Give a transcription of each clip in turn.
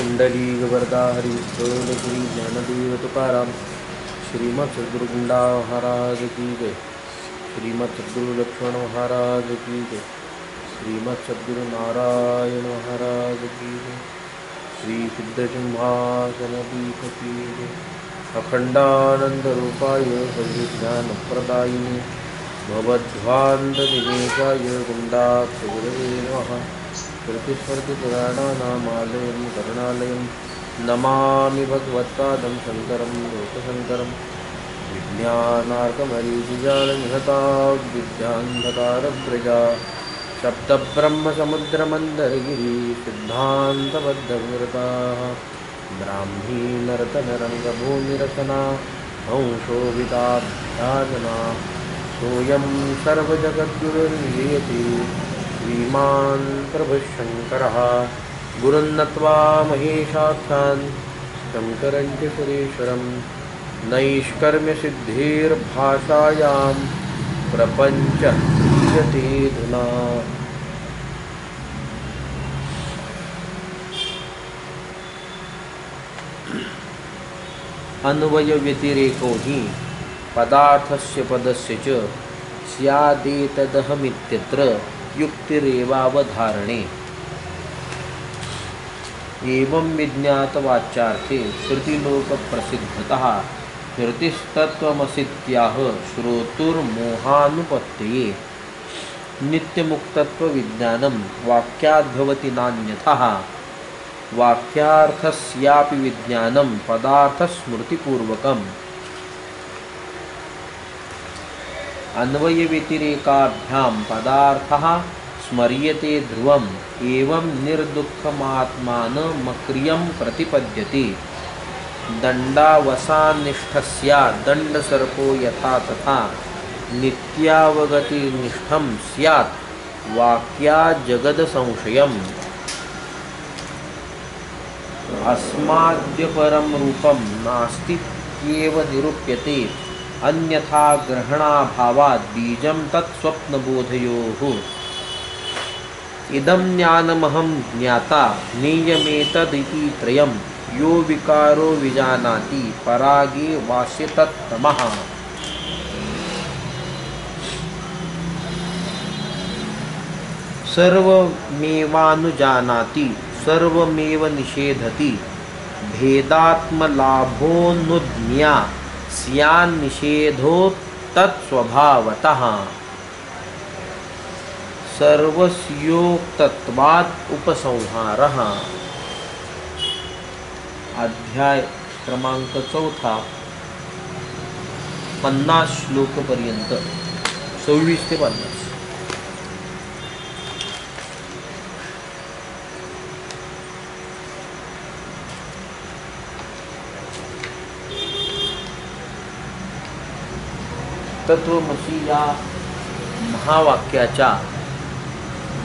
पुंडलिक वरदा हरी विठ्ठल श्री ज्ञानदेव तुकाराम. श्रीमद सद्गुरु गुंडा महाराज की जय. श्रीमद सद्गुरु लक्ष्मण महाराज की जय. श्रीमद सद्गुरु नारायण महाराज की जय. श्री सिद्धसिंहासन पीठ की जय. अखंडानंद रूपाय सद्विज्ञानप्रदायिने भवध्वान्तनिवेशाय गुण्डाख्यगुरवे नमः. श्रुतिस्मृतिपुराणानामालयं करुणालयं नमामि भगवत्पादं शङ्करं लोकशङ्करं. विज्ञानार्कमरीचिजालनिहताद्विद्यान्धकारव्रजा सप्तब्रह्मसमुद्रमन्दरगिरि सिद्धान्तबद्धविरताः. ब्राह्मी नर्तनरङ्गभूमिरचना हंसोभिताभ्याजना. सोऽयं सर्वजगद्गुरुर्नीयते श्रीमान् प्रभुशङ्करः. गुरुन्नत्वा महेशाख्यान् शङ्करं च सुरेश्वरं. नैष्कर्म्यसिद्धिर्भाषायां प्रपञ्चः क्रियतेऽधुना. अन्वय व्यतिरेको हि पदार्थस्य पदस्य च स्यादेतदहमित्यत्र युक्तिरेवावधारणे. एवं विज्ञातवाच्यार्थे श्रुतिलोकप्रसिद्धतः श्रुतिस्तत्त्वमसीत्याह श्रोतुर्मोहानुपत्तये. नित्यमुक्तत्वविज्ञानं वाक्याद्भवति नान्यथः. वाक्यार्थस्यापि विज्ञानं पदार्थस्मृतिपूर्वकम्. अन्वयव्यतिरेकाभ्यां पदार्थः स्मर्यते ध्रुवम्. एवं निर्दुःखमात्मानमक्रियं प्रतिपद्यते. दण्डावसान्निष्ठस्य दण्डसर्पो यथा तथा नित्यावगतिनिष्ठं स्यात् वाक्याजगदसंशयम्. अस्माद्यपरं रूपं नास्तीत्येव निरूप्यते. अन्यथा ग्रहणाभावात् बीजं तत् स्वप्नबोधयोः. इदं ज्ञानमहं ज्ञाता ज्ञेयमेतदिति त्रयं. यो विकारो विजानाति परागे वास्य तत्तमः. सर्वमेवानुजानाति सर्वमेव निषेधति. भेदात्मलाभोऽनुज्ञा स्यान्निषेधो तत्स्वभावतः. सर्वस्योक्तत्वात् उपसंहारः. अध्याय क्रमांक 4 50 श्लोकपर्यंत 26 ते 50. तत्वमसी या महावाक्याच्या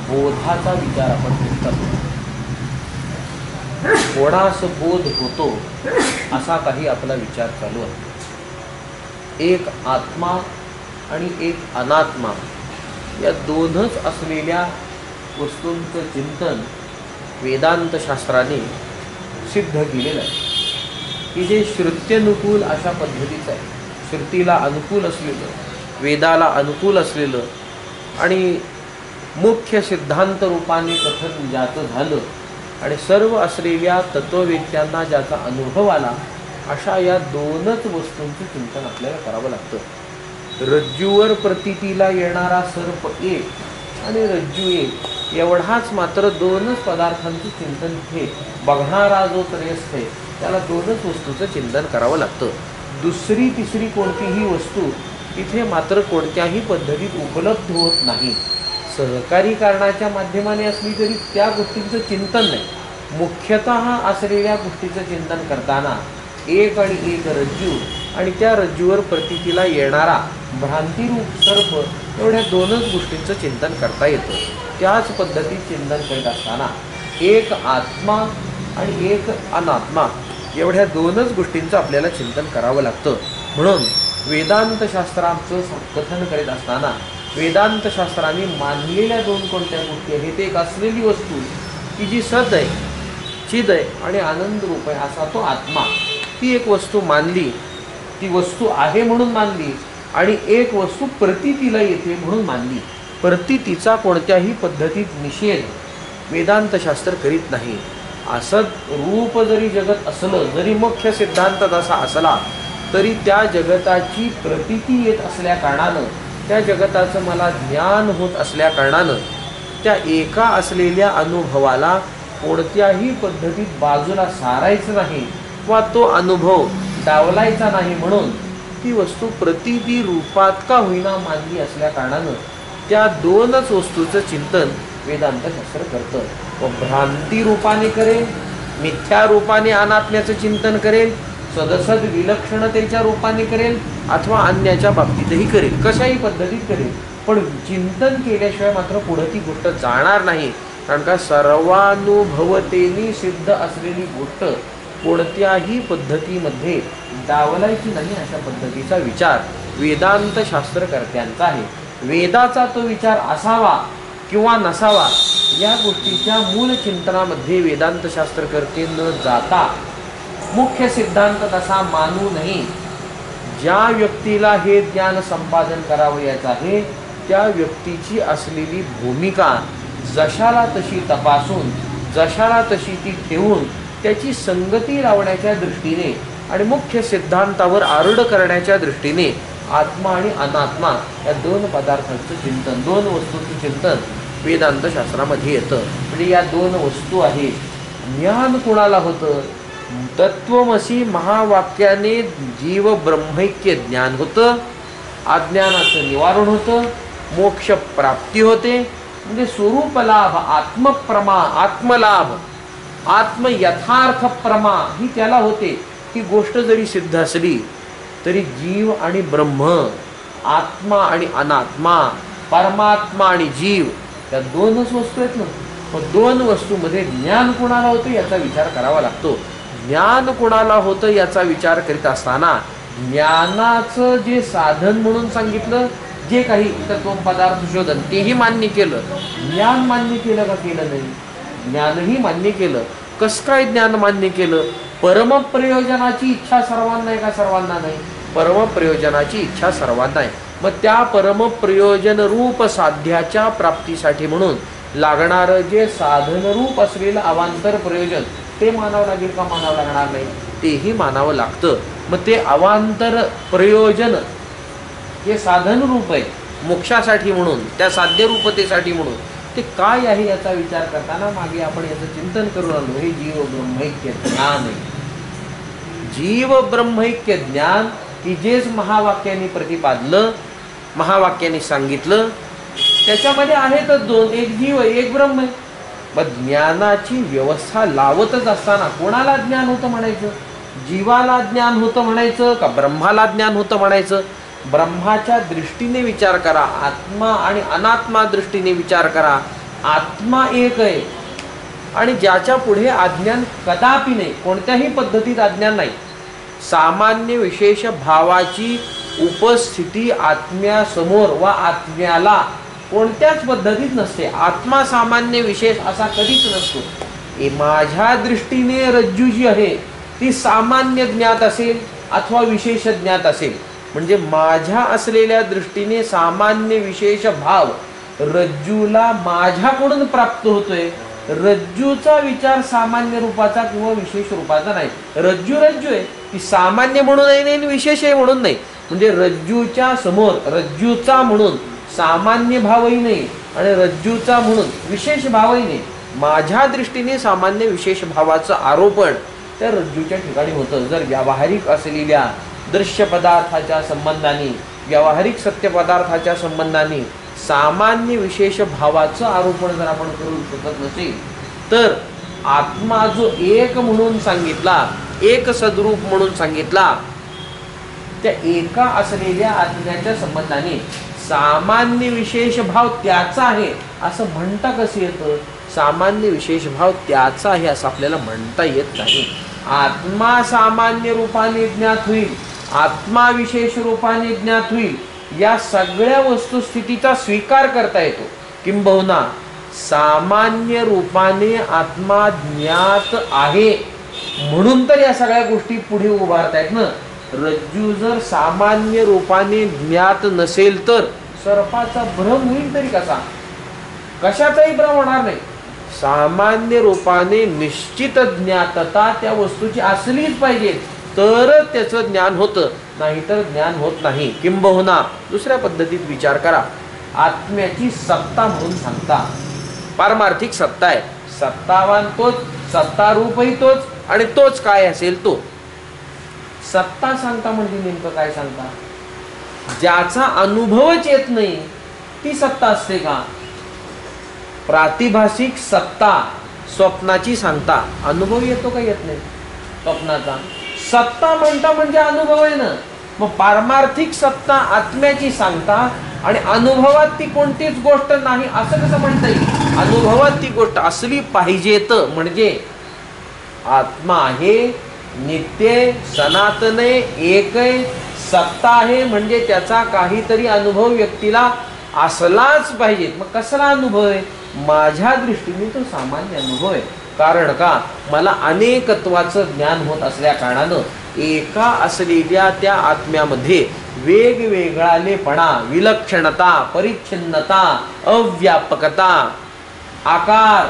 बोधाचा विचार आपण करतो. कोणास बोध होतो असा काही आपला विचार चालू आहे. एक आत्मा आणि एक अनात्मा या दोनच असलेल्या वस्तूंचं चिंतन वेदांत शास्त्राने सिद्ध केलेलं आहे की जे श्रुत्यनुकूल अशा पद्धतीचं आहे. श्रुतीला अनुकूल असलेलं, वेदाला अनुकूल असलेलं आणि मुख्य सिद्धांत रूपाने कथन ज्याचं झालं आणि सर्व असलेल्या तत्ववेत्यांना ज्याचा अनुभव आला अशा या दोनच वस्तूंचं चिंतन आपल्याला करावं लागतं. रज्जूवर प्रतीतीला येणारा सर्प एक आणि रज्जू एक एवढाच मात्र दोनच पदार्थांचं चिंतन हे बघणारा जो त्रयस्थ आहे त्याला दोनच वस्तूचं चिंतन करावं लागतं. दुसरी तिसरी कोणतीही वस्तू तिथे मात्र कोणत्याही पद्धतीत उपलब्ध होत नाही. सहकारी कारणाच्या माध्यमाने असली तरी त्या गोष्टींचं चिंतन नाही. मुख्यतः असलेल्या गोष्टीचं चिंतन करताना एक आणि एक रज्जू आणि त्या रज्जूवर प्रतीतीला येणारा भ्रांतिरूप सर्प एवढ्या दोनच गोष्टींचं चिंतन करता येतं. त्याच पद्धतीत चिंतन करीत असताना एक आत्मा आणि एक अनात्मा एवढ्या दोनच गोष्टींचं आपल्याला चिंतन करावं लागतं. म्हणून वेदांत शास्त्राचं कथन करीत असताना वेदांत शास्त्राने मानलेल्या दोन कोणत्या गोष्टी आहेत. एक असलेली वस्तू की जी सत आहे चिद आहे आणि आनंद रूप आहे असा तो आत्मा. ती एक वस्तू मानली, ती वस्तू आहे म्हणून मानली आणि एक वस्तू प्रतीतीला येते म्हणून मानली. प्रतीतीचा कोणत्याही पद्धतीत निषेध वेदांतशास्त्र करीत नाही. असत रूप जरी जगत असलं, जरी मुख्य सिद्धांत तसा असला तरी त्या जगताची प्रतीती येत असल्या कारणानं, त्या जगताचं मला ज्ञान होत असल्या कारणानं त्या एका असलेल्या अनुभवाला कोणत्याही पद्धतीत बाजूला सारायचं नाही वा तो अनुभव डावलायचा नाही. म्हणून ती वस्तू प्रतीती रूपात का होईना मानली असल्या कारणानं त्या दोनच वस्तूचं चिंतन वेदांतशास्त्र करतं. व भ्रांती रूपाने करेल, मिथ्या रूपाने अनात्म्याचं चिंतन करेल, सदसद विलक्षणतेच्या रूपाने करेल अथवा अन्याच्या बाबतीतही करेल, कशाही पद्धतीत करेल, पण चिंतन केल्याशिवाय मात्र पुढे ती गोष्ट जाणार नाही. कारण का सर्वानुभवतेने सिद्ध असलेली गोष्ट कोणत्याही पद्धतीमध्ये डावलायची नाही अशा पद्धतीचा विचार वेदांत शास्त्रकर्त्यांचा आहे. वेदाचा तो विचार असावा किंवा नसावा या गोष्टीच्या मूळ चिंतनामध्ये वेदांत शास्त्रकर्ते न जाता मुख्य सिद्धांत तसा मानू नये. ज्या व्यक्तीला हे ज्ञान संपादन करावयाचं आहे त्या व्यक्तीची असलेली भूमिका जशाला तशी तपासून, जशाला तशी ती ठेवून त्याची संगती लावण्याच्या दृष्टीने आणि मुख्य सिद्धांतावर आरूढ करण्याच्या दृष्टीने आत्मा आणि अनात्मा या दोन पदार्थांचं चिंतन, दोन वस्तूंचं चिंतन वेदांत शास्त्रामध्ये येतं. म्हणजे या दोन वस्तू आहेत. ज्ञान कोणाला होतं? तत्वमसी महावाक्याने जीव ब्रह्मैक्य ज्ञान होतं, अज्ञानाचं निवारण होतं, मोक्ष प्राप्ती होते. म्हणजे स्वरूपलाभ, आत्मप्रमा, आत्मलाभ, आत्म यथार्थ प्रमा ही त्याला होते. ही गोष्ट जरी सिद्ध असली तरी जीव आणि ब्रह्म, आत्मा आणि अनात्मा, परमात्मा आणि जीव या दोनच वस्तू आहेत ना. मग दोन वस्तूमध्ये ज्ञान कोणाला होतं याचा विचार करावा लागतो. ज्ञान कोणाला होतं याचा विचार करीत असताना ज्ञानाचं जे साधन म्हणून सांगितलं, जे काही तत्व पदार्थ शोधन तेही मान्य केलं. ज्ञान मान्य केलं का केलं नाही? ज्ञानही मान्य केलं. कसं काय ज्ञान मान्य केलं? परमप्रयोजनाची इच्छा सर्वांना आहे का सर्वांना नाही? परमप्रयोजनाची इच्छा सर्वांना आहे. मग त्या परमप्रयोजन रूप साध्याच्या प्राप्तीसाठी म्हणून लागणारं जे साधनरूप असलेलं अवांतर प्रयोजन ते मानावं लागेल का मानावं लागणार नाही? तेही मानावं लागतं. मग ते अवांतर प्रयोजन हे साधन रूप आहे मोक्षासाठी म्हणून, त्या साध्य रूपतेसाठी म्हणून, ते काय आहे याचा विचार करताना मागे आपण याचं चिंतन करून आलो. हे जीव ब्रह्मैक्य ज्ञान आहे. जीव ब्रह्मैक्य ज्ञान की जेच महावाक्याने प्रतिपादलं, महावाक्याने सांगितलं, त्याच्यामध्ये आहेतच दोन, एक जीव आहे, एक ब्रह्म आहे. मग ज्ञानाची व्यवस्था लावतच असताना कोणाला ज्ञान होतं म्हणायचं? जीवाला ज्ञान होतं म्हणायचं का ब्रह्माला ज्ञान होतं म्हणायचं? ब्रह्माच्या दृष्टीने विचार करा, आत्मा आणि अनात्मा दृष्टीने विचार करा. आत्मा एक आहे आणि ज्याच्या पुढे अज्ञान कदापि नाही, कोणत्याही पद्धतीत अज्ञान नाही. सामान्य विशेष भावाची उपस्थिती आत्म्यासमोर वा आत्म्याला कोणत्याच पद्धतीत नसते. आत्मा सामान्य विशेष असा कधीच नसतो. माझ्या दृष्टीने रज्जू जी आहे ती सामान्य ज्ञात असेल अथवा विशेष ज्ञात असेल. म्हणजे माझ्या असलेल्या दृष्टीने सामान्य विशेष भाव रज्जूला माझ्याकडून प्राप्त होतोय. रज्जूचा विचार सामान्य रूपाचा किंवा विशेष रूपाचा नाही. रज्जू रज्जू आहे, ती सामान्य म्हणून नाही, विशेष आहे म्हणून नाही. म्हणजे रज्जूच्या समोर रज्जूचा म्हणून सामान्य भावही नाही आणि रज्जूचा म्हणून विशेष भावही नाही. माझ्या दृष्टीने सामान्य विशेष भावाचं आरोपण त्या रज्जूच्या ठिकाणी होतं. जर व्यावहारिक असलेल्या दृश्य पदार्थाच्या संबंधाने, व्यावहारिक सत्य पदार्थाच्या संबंधाने सामान्य विशेष भावाचं आरोपण जर आपण करू शकत नसेल तर आत्मा जो एक म्हणून सांगितला, एक सद्रूप म्हणून सांगितला, त्या एका असलेल्या आत्म्याच्या संबंधाने सामान्य विशेष भाव त्याचा आहे असं म्हणता कसं येतं? सामान्य विशेष भाव त्याचा आहे असं आपल्याला म्हणता येत नाही. आत्मा सामान्य रूपाने ज्ञात होईल, आत्मा विशेष रूपाने ज्ञात होईल, या सगळ्या वस्तुस्थितीचा स्वीकार करता येतो. किंबहुना सामान्य रूपाने आत्मा ज्ञात आहे म्हणून तर या सगळ्या गोष्टी पुढे उभारतायत ना. रज्जू जर सामान्य रूपाने ज्ञात नसेल तर सर्पाचा भ्रम होईल तरी कसा? कशाचाही भ्रम होणार नाही. सामान्य रूपाने निश्चित ज्ञातता त्या वस्तूची असलीच पाहिजे तरच त्याचं ज्ञान होतं, नाहीतर ज्ञान होत नाही. किंबहुना दुसऱ्या पद्धतीत विचार करा. आत्म्याची सत्ता म्हणून सांगता, पारमार्थिक सत्ता आहे. सत्तावान तोच, सत्तारूपही तोच आणि तोच काय असेल तो. सत्ता सांगता म्हणजे नेमकं काय सांगता? ज्याचा अनुभवच येत नाही ती सत्ता असते का? प्रातिभाषिक सत्ता स्वप्नाची सांगता. अनुभव येतो का येत नाही स्वप्नाचा? सत्ता म्हणता म्हणजे अनुभव आहे ना. मग पारमार्थिक सत्ता आत्म्याची सांगता आणि अनुभवात ती कोणतीच गोष्ट नाही असं कसं म्हणता येईल? अनुभवात ती गोष्ट असली पाहिजेत म्हणजे आत्मा आहे, नित्य सनातन एक सत्ता आहे म्हणजे त्याचा काहीतरी अनुभव व्यक्तीला असलाच पाहिजे. मग कसला अनुभव आहे? माझ्या दृष्टीने तो सामान्य अनुभव आहे. कारण का? मला अनेकत्वाचं ज्ञान होत असल्या कारणानं एका असलेल्या त्या आत्म्यामध्ये वेगवेगळालेपणा, विलक्षणता, परिच्छिन्नता, अव्यापकता, आकार,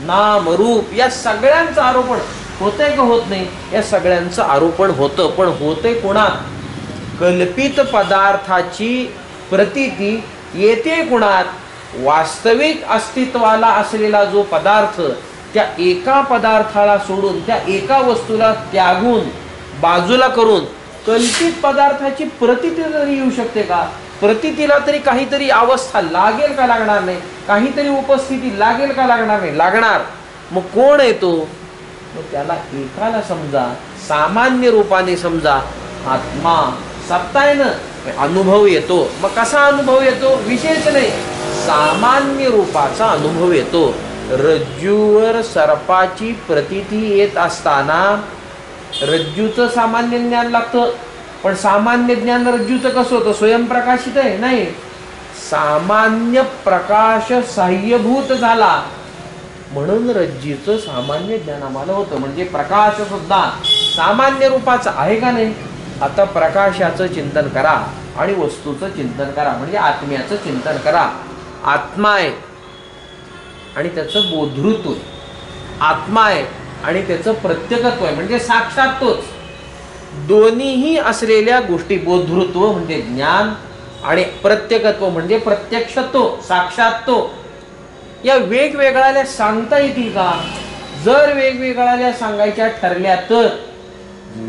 नाम, रूप या सगळ्यांचं आरोपण होतंय का होत नाही? या सगळ्यांचं आरोपण होतं. पण होतंय कोणात? कल्पित पदार्थाची प्रतीती येते कोणात? वास्तविक अस्तित्वाला असलेला जो पदार्थ त्या एका पदार्थाला सोडून, त्या एका वस्तूला त्यागून, बाजूला करून कल्पित पदार्थाची प्रतीती तरी येऊ शकते का? प्रतीतीला तरी काहीतरी अवस्था लागेल का लागणार नाही? काहीतरी उपस्थिती लागेल का लागणार नाही? लागणार. मग कोण आहे तो? मग त्याला एकाला समजा, सामान्य रूपाने समजा. आत्मा सत्ता आहे ना, अनुभव येतो. मग कसा अनुभव येतो? विशेष नाही, सामान्य रूपाचा अनुभव येतो. रज्जूवर सर्पाची प्रतीती येत असताना रज्जूचं सामान्य ज्ञान लागतं. पण सामान्य ज्ञान रज्जूचं कसं होतं? स्वयंप्रकाशित आहे नाही, सामान्य प्रकाश साह्यभूत झाला म्हणून रज्जूचं सामान्य ज्ञान आम्हाला होतं. म्हणजे प्रकाश सुद्धा सामान्य रूपाचा आहे का नाही? आता प्रकाशाचं चिंतन करा आणि वस्तूचं चिंतन करा, म्हणजे आत्म्याचं चिंतन करा. आत्मा आहे आणि त्याचं बोधृत्व आहे. आत्मा आहे आणि त्याचं प्रत्यकत्व आहे म्हणजे साक्षात तोच. दोन्हीही असलेल्या गोष्टी, बोधृत्व म्हणजे ज्ञान आणि प्रत्यकत्व म्हणजे प्रत्यक्षत्व, साक्षात तो, या वेगवेगळ्या सांगता येतील का? जर वेगवेगळ्या सांगायच्या ठरल्या तर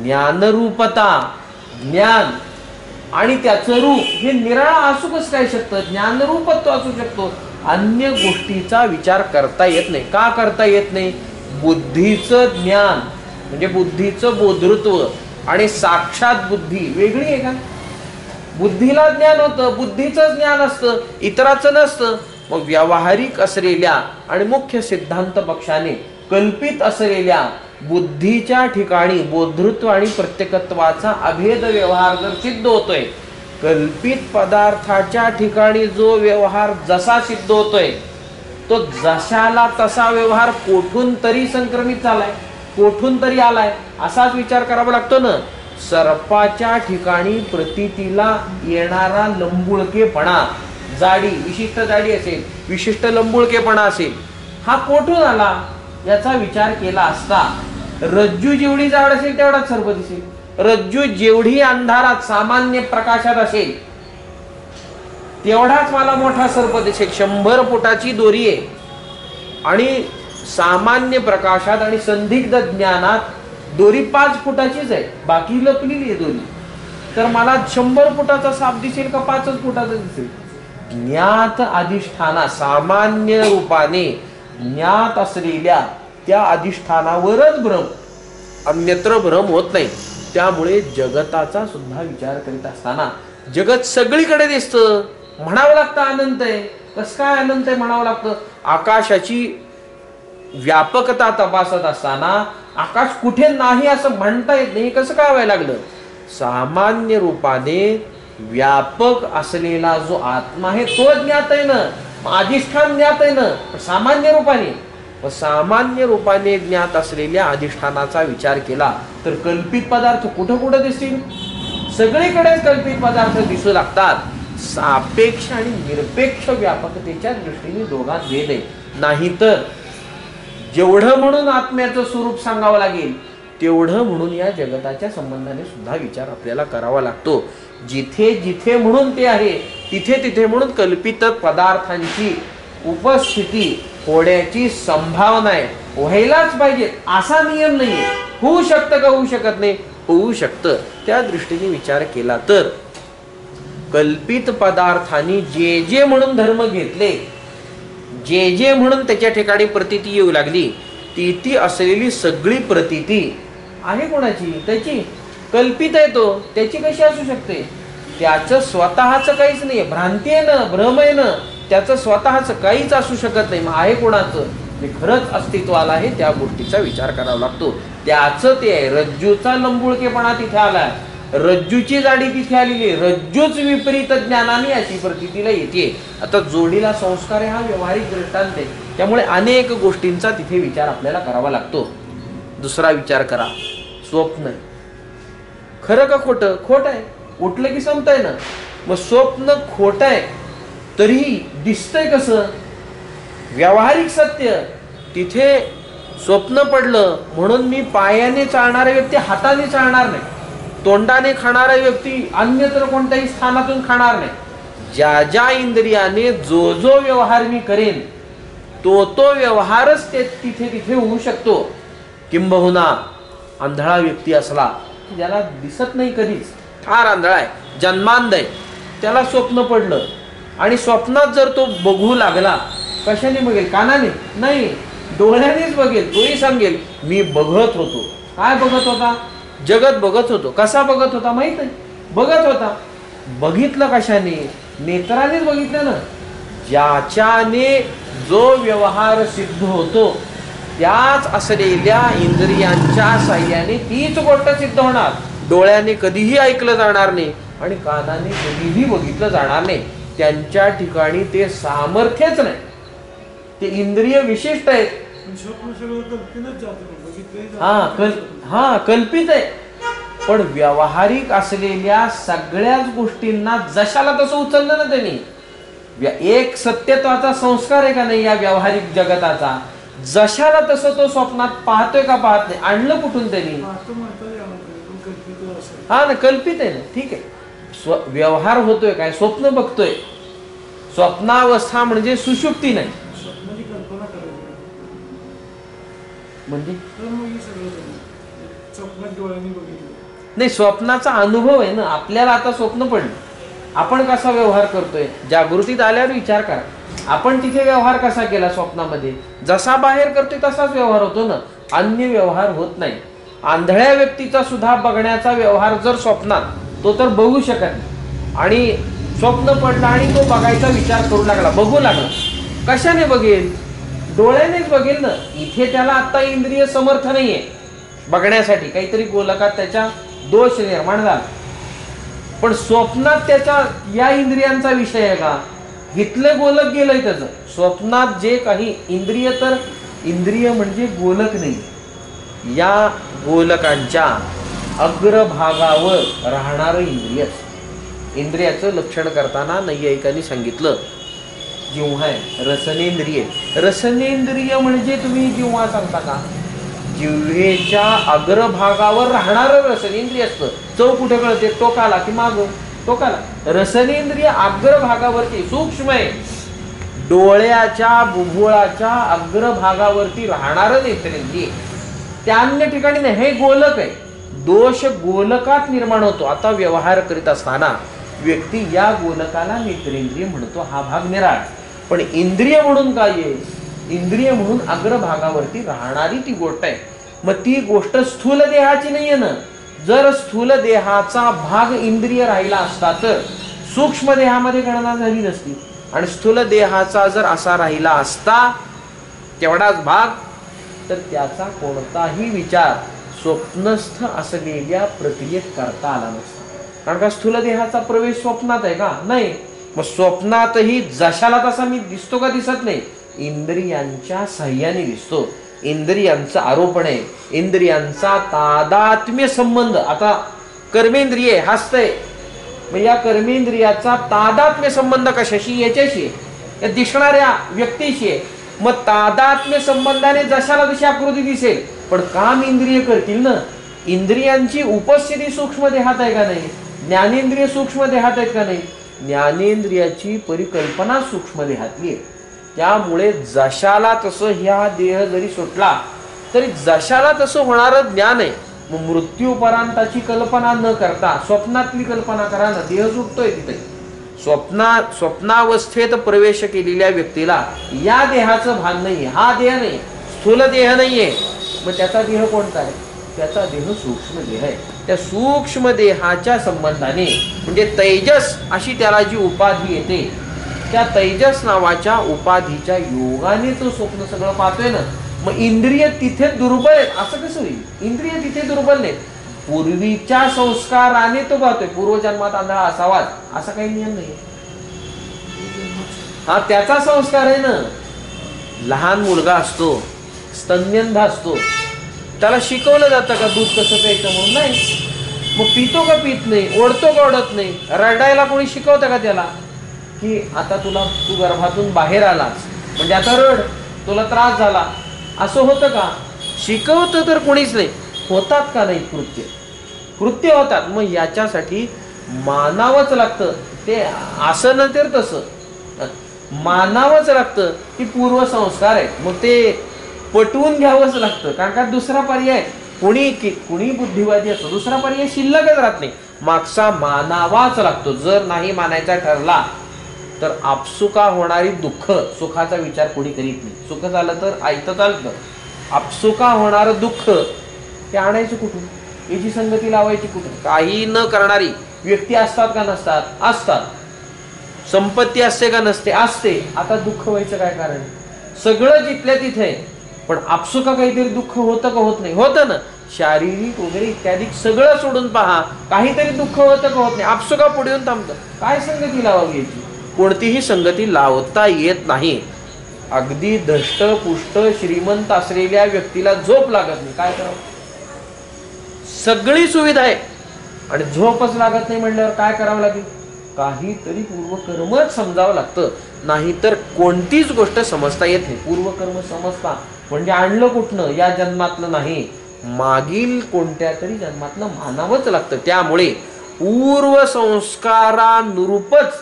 ज्ञानरूपता, ज्ञान आणि त्याचं रूप हे निराळा असू कसं काय शकतं? ज्ञानरूपत्व असू शकतो. अन्य गोष्टीचा विचार करता येत नाही. का करता येत नाही? बुद्धीचं ज्ञान म्हणजे बुद्धीचं बोधृत्व आणि साक्षात बुद्धी वेगळी आहे का? बुद्धीला ज्ञान होतं, बुद्धीचं ज्ञान असतं, इतराचं नसतं. मग व्यावहारिक असलेल्या आणि मुख्य सिद्धांत पक्षाने कल्पित असलेल्या बुद्धीच्या ठिकाणी बोधृत्व आणि प्रत्यकत्वाचा अभेद व्यवहार जर सिद्ध होतोय, कल्पित पदार्थाच्या ठिकाणी जो व्यवहार जसा सिद्ध होतोय तो जशाला तसा व्यवहार कोठून तरी संक्रमित झालाय, कोठून तरी आलाय असाच विचार करावा लागतो ना. सर्पाच्या ठिकाणी प्रतीतीला येणारा लंबुळकेपणा, जाडी, विशिष्ट जाडी असेल, विशिष्ट लंबुळकेपणा असेल, हा कोठून आला याचा विचार केला असता रज्जू जेवढी जाड असेल तेवढाच सर्प दिसेल. रज्जू जेवढी अंधारात सामान्य प्रकाशात असेल तेवढाच मला मोठा सर्प दिसेल. 100 फुटाची दोरी आहे आणि सामान्य प्रकाशात आणि संदिग्ध ज्ञानात दोरी 5 फुटाचीच आहे, बाकी लपलेली आहे दोरी. तर मला 100 फुटाचा साप दिसेल का 5 फुटाचा दिसेल? ज्ञात अधिष्ठाना, सामान्य रूपाने ज्ञात असलेल्या त्या अधिष्ठानावरच भ्रम, अन्यत्र भ्रम होत नाही. त्यामुळे जगताचा सुद्धा विचार करीत असताना जगत सगळीकडे दिसतं, म्हणावं लागतं अनंत आहे. कसं काय अनंत आहे म्हणावं लागतं? आकाशाची व्यापकता तपासत असताना आकाश कुठे नाही असं म्हणता येत नाही. कसं काय व्हायला लागलं? सामान्य रूपाने व्यापक असलेला जो आत्मा आहे तो ज्ञात आहे ना. अधिष्ठान ज्ञात आहे ना, सामान्य रूपाने. सामान्य रूपाने ज्ञात असलेल्या अधिष्ठानाचा विचार केला तर कल्पित पदार्थ कुठं कुठं दिसतील? सगळीकडेच कल्पित पदार्थ दिसू लागतात. सापेक्ष आणि निरपेक्ष व्यापकतेच्या दृष्टीने दोघात भेद आहे. नाहीतर जेवढं म्हणून आत्म्याचं स्वरूप सांगावं लागेल तेवढं म्हणून या जगताच्या संबंधाने सुद्धा विचार आपल्याला करावा लागतो. जिथे जिथे म्हणून ते आहे तिथे तिथे म्हणून कल्पित पदार्थांची उपस्थिती होण्याची संभावना आहे. व्हायलाच पाहिजे असा नियम नाहीये. होऊ शकतं का होऊ शकत नाही? होऊ शकतं. त्या दृष्टीने विचार केला तर कल्पित पदार्थांनी जे जे म्हणून धर्म घेतले, जे जे म्हणून त्याच्या ठिकाणी प्रतीती येऊ लागली, ती ती असलेली सगळी प्रतीती आहे कोणाची? त्याची. कल्पित आहे तो, त्याची कशी असू शकते? त्याचं स्वतःच काहीच नाही. भ्रांती आहे ना, भ्रम आहे ना, त्याचं स्वतःच काहीच असू शकत नाही. मग आहे कोणाचं? जे खरंच अस्तित्वाला आहे त्या गोष्टीचा विचार करावा लागतो. त्याचं ते आहे. रज्जूचा लंबुळकेपणा तिथे आला, रज्जूची जाडी तिथे आलेली, रज्जूच विपरीत ज्ञानाने अशी प्रतीतीला येते. आता जोडीला संस्कार हा व्यवहारिक दृष्टांत आहे. त्यामुळे अनेक गोष्टींचा तिथे विचार आपल्याला करावा लागतो. दुसरा विचार करा, स्वप्न खरं का खोटं? खोटं आहे. उठलं की संपतंय ना. मग स्वप्न खोटं आहे तरीही दिसतंय कसं? व्यावहारिक सत्य. तिथे स्वप्न पडलं म्हणून मी पायाने चालणारा व्यक्ती हाताने चालणार नाही, तोंडाने खाणारा व्यक्ती अन्यत्र कोणत्याही स्थानातून खाणार नाही. ज्या ज्या इंद्रियाने जो जो व्यवहार मी करेन तो तो व्यवहारच ते तिथे तिथे होऊ शकतो. किंबहुना आंधळा व्यक्ती असला ज्याला दिसत नाही कधीच, फार आंधळा आहे, जन्मांध आहे, त्याला स्वप्न पडलं आणि स्वप्नात जर तो बघू लागला, कशाने बघेल? कानाने नाही, डोळ्यानेच बघेल. तोही सांगेल मी बघत होतो. काय बघत होता? जगत बघत होतो. कसा बघत होता माहित नाही, बघत होता. बघितलं कशाने? नेत्रानेच बघितलं ना. ज्याच्याने जो व्यवहार सिद्ध होतो त्याच असलेल्या इंद्रियांच्या साह्याने तीच गोष्ट सिद्ध होणार. डोळ्याने कधीही ऐकलं जाणार नाही आणि कानाने कधीही बघितलं जाणार नाही. त्यांच्या ठिकाणी ते सामर्थ्यच नाही. ते इंद्रिय विशिष्ट आहेत. कल्पित आहे. पण व्यावहारिक असलेल्या सगळ्याच गोष्टींना जशाला तसं उचललं ना त्यांनी. एक सत्यत्वाचा संस्कार आहे का नाही या व्यावहारिक जगताचा? जशाला तसं तो स्वप्नात पाहतोय का पाहत नाही? आणलं कुठून त्यांनी? हा ना, कल्पित आहे ना. ठीक आहे, व्यवहार होतोय काय? स्वप्न बघतोय. स्वप्नावस्था म्हणजे सुषुप्ती नाही. म्हणजे नाही, स्वप्नाचा अनुभव आहे ना आपल्याला. आता स्वप्न पडलं, आपण कसा व्यवहार करतोय? जागृतीत आल्यावर विचार करा, आपण तिथे व्यवहार कसा केला स्वप्नामध्ये? जसा बाहेर करतोय तसाच व्यवहार होतो ना, अन्य व्यवहार होत नाही. आंधळ्या व्यक्तीचा सुद्धा बघण्याचा व्यवहार जर स्वप्नात, तो तर बघू शकत नाही. आणि स्वप्न पडलं आणि तो बघायचा विचार करू लागला, बघू लागला. कशाने बघेल? डोळ्यानेच बघेल ना. इथे त्याला आता इंद्रिय समर्थ नाहीये बघण्यासाठी. काहीतरी गोलकात त्याच्या दोष निर्माण झाला. पण स्वप्नात त्याच्या या इंद्रियांचा विषय आहे का? इथलं गोलक गेलंय त्याचं. स्वप्नात जे काही इंद्रिय, तर इंद्रिय म्हणजे गोलक नाही, या गोलकांच्या अग्रभागावर राहणारं इंद्रिय. इंद्रियाचं लक्षण करताना नैयायिकांनी सांगितलं जिव्हा आहे, रसनेंद्रिय. रसनेंद्रिय म्हणजे तुम्ही जिव्हा सांगता का? जिव्हेच्या अग्रभागावर राहणारं रसनेंद्रिय असतं. चव कुठे कळते? टोकाला की माग? टोकाला. रसनेंद्रिय अग्रभागावरती सूक्ष्म आहे. डोळ्याच्या बुभुळाच्या अग्रभागावरती राहणारं नेत्रेंद्रिय. त्या अन्य ठिकाणी नाही. हे गोलक आहे. दोष गोलकात निर्माण होतो. आता व्यवहार करीत असताना व्यक्ती या गोलकाला नेत्रेंद्रिय म्हणतो, हा भाग निराळ. पण इंद्रिय म्हणून काय आहे? इंद्रिय म्हणून अग्रभागावरती राहणारी ती गोष्ट आहे. मग ती गोष्ट स्थूल देहाची नाहीये ना. जर स्थूल देहाचा भाग इंद्रिय राहिला असता तर सूक्ष्म देहामध्ये गणना झाली नसती. आणि स्थूल देहाचा जर असा राहिला असता तेवढाच भाग, तर त्याचा कोणताही विचार स्वप्नस्थ असलेल्या प्रक्रियेत करता आला नसता. कारण का स्थूल देहाचा प्रवेश स्वप्नात आहे का? नाही. मग स्वप्नातही जशाला तसा मी दिसतो का दिसत नाही? इंद्रियांच्या साह्याने दिसतो. इंद्रियांचं आरोपण आहे, इंद्रियांचा तादात्म्य संबंध. आता कर्मेंद्रिय हसतंय, मग या कर्मेंद्रियाचा तादात्म्य संबंध कशाशी? याच्याशी, या दिसणाऱ्या व्यक्तीशी आहे. मग तादात्म्य संबंधाने जशाला तशी आकृती दिसेल, पण काम इंद्रिय करतील ना. इंद्रियांची उपस्थिती सूक्ष्म देहात आहे का नाही? ज्ञानेंद्रिय सूक्ष्म देहात आहेत का नाही? ज्ञानेंद्रियाची परिकल्पना सूक्ष्म देहातली आहे. त्यामुळे जशाला तसं ह्या देह जरी सुटला तरी जशाला तसं होणारं ज्ञान आहे. मग मृत्यूपरांताची कल्पना न करता स्वप्नातली कल्पना करा ना. देह सुटतोय तिथे, स्वप्नावस्थेत प्रवेश केलेल्या व्यक्तीला या देहाचं भान नाही, हा देह नाही, स्थूल देह नाहीये. मग त्याचा देह कोणता आहे? त्याचा देह सूक्ष्म देह आहे. त्या सूक्ष्म देहाच्या संबंधाने म्हणजे तेजस अशी त्याला जी उपाधी येते, त्या तेजस नावाच्या उपाधीच्या योगाने तो स्वप्न सगळं पाहतोय ना. मग इंद्रिय तिथे दुर्बल आहेत असं कसं होईल? इंद्रिय तिथे दुर्बल नाहीत, पूर्वीच्या संस्काराने तो पाहतोय. पूर्वजन्मात आंधळा असावाच असा काही नियम नाही. हा त्याचा संस्कार आहे ना. लहान मुलगा असतो, स्तन्यंध असतो, त्याला शिकवलं जातं का दूध कसं प्यायचं म्हणून? नाही. मग पितो का पित नाही, ओढतो का ओढत नाही? रडायला कोणी शिकवतं का त्याला की आता तू गर्भातून बाहेर आलास म्हणजे आता रड, तुला त्रास झाला, असं होतं का? शिकवतं तर कोणीच नाही. होतात का नाही कृत्य होतात. मग याच्यासाठी मानावंच लागतं. ते असं न तर तसं मानावंच लागतं की पूर्वसंस्कार आहे. मग ते पटवून घ्यावंच लागतं. कारण का दुसरा पर्याय कुणी बुद्धिवादी असतो, दुसरा पर्याय शिल्लकच राहत नाही. मागचा मानावाच लागतो. जर नाही मानायचा ठरला तर आपसुका होणारी दुःख, सुखाचा विचार कोणी करीत नाही. सुख झालं तर ऐकतं चालतं, आपसुका होणारं दुःख ते आणायचं कुठून? याची संगती लावायची कुठून? काही न करणारी व्यक्ती असतात का नसतात? असतात. संपत्ती असते का नसते? असते. आता दुःख व्हायचं काय कारण? सगळं जिथल्या तिथे, पण आपसुका काहीतरी दुःख होतं का होत नाही? होतं ना. शारीरिक वगैरे इत्यादी सगळं सोडून पहा, काहीतरी दुःख होतं का होत नाही? आपसुका पुढे येऊन थांबतं. काय संगती लावावी याची? कोणतीही संगती लावता येत नाही. अगदी धष्ट पुष्ट श्रीमंत असलेल्या व्यक्तीला झोप लागत नाही, काय करावं? सगळी सुविधा आहे आणि झोपच लागत नाही म्हणल्यावर काय करावं लागेल? काहीतरी पूर्वकर्मच समजावं लागतं, नाहीतर कोणतीच गोष्ट समजता येत नाही. पूर्वकर्म समजता म्हणजे आणलं कुठनं? या जन्मातलं नाही, मागील कोणत्या तरी जन्मातलं मानावंच लागतं. त्यामुळे पूर्वसंस्कारानुरूपच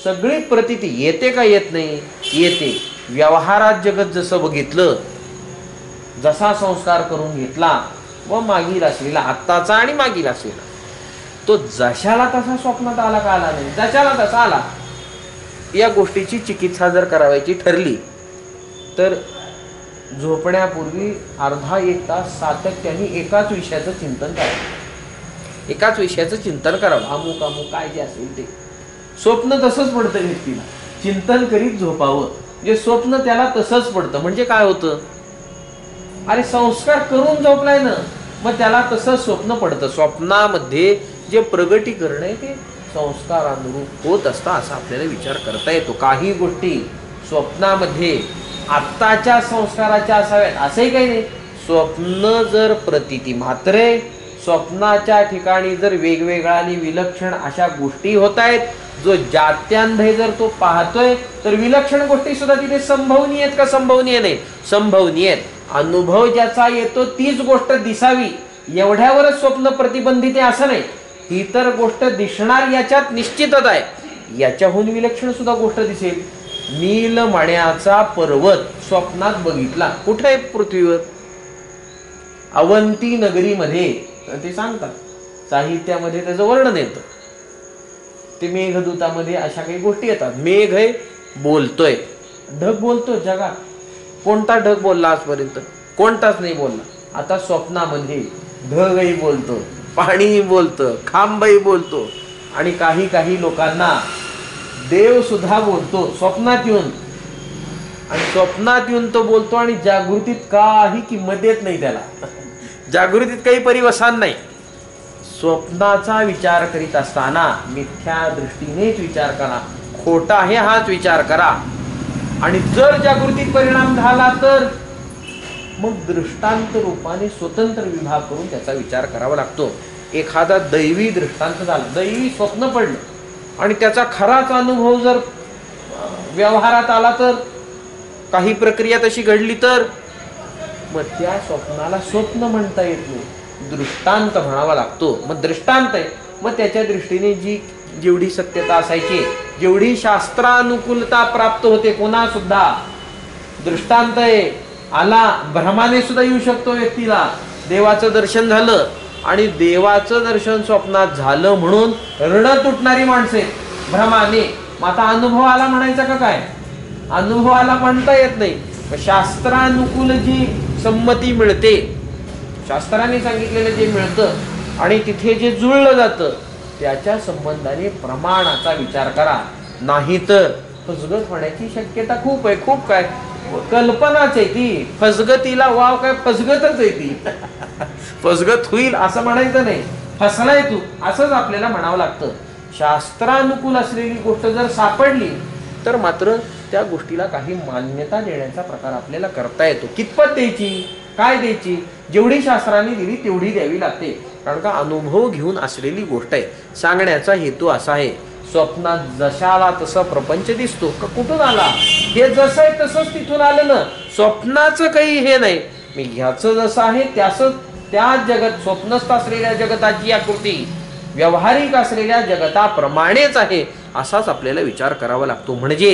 सगळी प्रतीती येते का येत नाही? येते. व्यवहारात जगत जसं बघितलं, जसा संस्कार करून घेतला व मागील असलेला, आत्ताचा आणि मागील असलेला, तो जशाला तसा स्वप्नात आला का आला नाही? जशाला तसा आला. या गोष्टीची चिकित्सा जर करावायची ठरली तर झोपण्यापूर्वी अर्धा एक तास सातत्याने एकाच विषयाचं चिंतन करावं. एकाच विषयाचं चिंतन करावं. अमुक अमुक काय जे असेल ते. स्वप्न तसंच पडतं व्यक्तीला. चिंतन करीत झोपावं म्हणजे स्वप्न त्याला तसंच पडतं. म्हणजे काय होतं? अरे संस्कार करून झोपलाय ना, मग त्याला तसं स्वप्न पडतं. स्वप्नामध्ये जे प्रगटीकरण आहे ते संस्कारानुरूप होत असतं असा आपल्याला विचार करता येतो. काही गोष्टी स्वप्नामध्ये आत्ताच्या संस्काराच्या असाव्यात असंही काही नाही. स्वप्न जर प्रतीती मात्र स्वप्नाच्या ठिकाणी जर वेगवेगळ्या आणि विलक्षण अशा गोष्टी होत आहेत, जो जात्यांधे जर तो पाहतोय तर विलक्षण गोष्टी सुद्धा तिथे संभवनीय आहेत का संभवनीय नाही? संभवनीय आहेत. अनुभव ज्याचा येतो तीच गोष्ट दिसावी एवढ्यावरच स्वप्न प्रतिबंधित आहे असं नाही. ही तर गोष्ट दिसणार याच्यात निश्चितच आहे. याच्याहून विलक्षण सुद्धा गोष्ट दिसेल. नीलमण्याचा पर्वत स्वप्नात बघितला. कुठे आहे? पृथ्वीवर. अवंती नगरीमध्ये. ते सांगतात साहित्यामध्ये त्याचं वर्णन येतं. ते मेघदूतामध्ये अशा काही गोष्टी येतात. मेघ आहे बोलतोय, ढग बोलतोय जगात. कोणता ढग बोलला आजपर्यंत? कोणताच नाही बोलला. आता स्वप्नामध्ये ढगही बोलतो, पाणीही बोलतं, खांबही बोलतो आणि काही लोकांना देव सुद्धा बोलतो स्वप्नात येऊन. आणि स्वप्नात येऊन तो बोलतो आणि जागृतीत काही किंमत देत नाही त्याला. जागृतीत काही परिवसान नाही. स्वप्नाचा विचार करीत असताना मिथ्या दृष्टीनेच विचार करा. खोटा आहे हाच विचार करा. आणि जर जागृतीत परिणाम झाला तर मग दृष्टांत रूपाने स्वतंत्र विभाग करून त्याचा विचार करावा लागतो. एखादा दैवी दृष्टांत झाला, दैवी स्वप्न पडलं आणि त्याचा खराच अनुभव जर व्यवहारात आला तर, काही प्रक्रिया तशी घडली तर मग त्या स्वप्नाला स्वप्न म्हणता येत नाही, दृष्टांत म्हणावा लागतो. मग दृष्टांत आहे, मग त्याच्या दृष्टीने जेवढी सत्यता असायची, जेवढी शास्त्रानुकूलता प्राप्त होते कोणा सुद्धा, दृष्टांत आहे आला, भ्रमाने सुद्धा येऊ शकतो व्यक्तीला. देवाचं दर्शन झालं आणि देवाचं दर्शन स्वप्नात झालं म्हणून ऋण तुटणारी माणसे भ्रमाने. मग आता अनुभव आला म्हणायचा का काय? अनुभव आला म्हणता येत नाही. शास्त्रानुकूल जी संमती मिळते, शास्त्राने सांगितलेलं जे मिळतं आणि तिथे जे जुळलं जातं त्याच्या संबंधाने प्रमाणाचा विचार करा. नाही तर फसगत होण्याची शक्यता खूप आहे. खूप काय, कल्पनाच आहे ती. फसगतीला वाव काय, फसगतच आहे ती. फसगत होईल असं म्हणायचं नाही, फसलाय तू असंच आपल्याला म्हणावं लागतं. शास्त्रानुकूल असलेली गोष्ट जर सापडली तर मात्र त्या गोष्टीला काही मान्यता देण्याचा प्रकार आपल्याला करता येतो. कितपत द्यायची, काय द्यायची, जेवढी शास्त्राने दिली तेवढी द्यावी लागते. कारण का अनुभव घेऊन असलेली गोष्ट आहे. सांगण्याचा हेतू असा आहे, स्वप्नात जशाला तसा प्रपंच दिसतो का, कुठून आला, हे जसं आहे तसंच तिथून आलं ना. स्वप्नाचं काही हे नाही, मी ह्याचं जसं आहे त्या जगत, स्वप्नस्थ असलेल्या जगताची आकृती व्यावहारिक असलेल्या जगताप्रमाणेच आहे असाच आपल्याला विचार करावा लागतो. म्हणजे